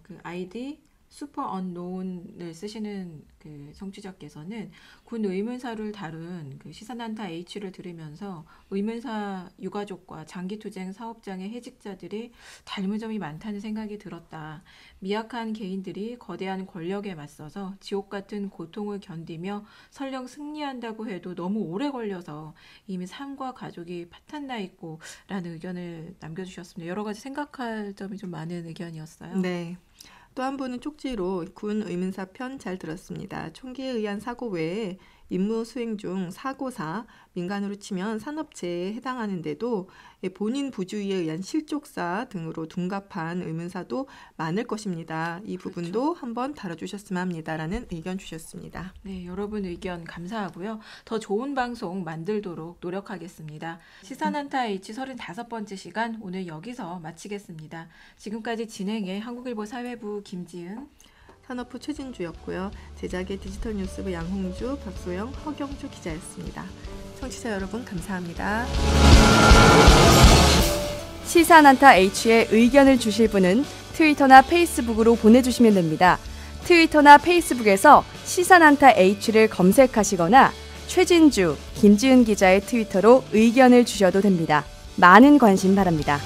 그 아이디 슈퍼 언노운을 쓰시는 그 청취자께서는 군 의문사를 다룬 그 시사난타 H를 들으면서 의문사 유가족과 장기투쟁 사업장의 해직자들이 닮은 점이 많다는 생각이 들었다. 미약한 개인들이 거대한 권력에 맞서서 지옥 같은 고통을 견디며 설령 승리한다고 해도 너무 오래 걸려서 이미 삶과 가족이 파탄나 있고 라는 의견을 남겨주셨습니다. 여러 가지 생각할 점이 좀 많은 의견이었어요. 네. 또 한 분은 쪽지로 군 의문사 편 잘 들었습니다. 총기에 의한 사고 외에 임무 수행 중 사고사, 민간으로 치면 산업재해에 해당하는데도 본인 부주의에 의한 실족사 등으로 둔갑한 의문사도 많을 것입니다. 이 부분도 그렇죠. 한번 다뤄주셨으면 합니다라는 의견 주셨습니다. 네, 여러분 의견 감사하고요. 더 좋은 방송 만들도록 노력하겠습니다. 시사난타 H 35번째 시간 오늘 여기서 마치겠습니다. 지금까지 진행의 한국일보 사회부 김지은, 산업부 최진주였고요. 제작의 디지털 뉴스부 양홍주, 박소영, 허경주 기자였습니다. 청취자 여러분 감사합니다. 시사난타 H에 의견을 주실 분은 트위터나 페이스북으로 보내주시면 됩니다. 트위터나 페이스북에서 시사난타 H를 검색하시거나 최진주, 김지은 기자의 트위터로 의견을 주셔도 됩니다. 많은 관심 바랍니다.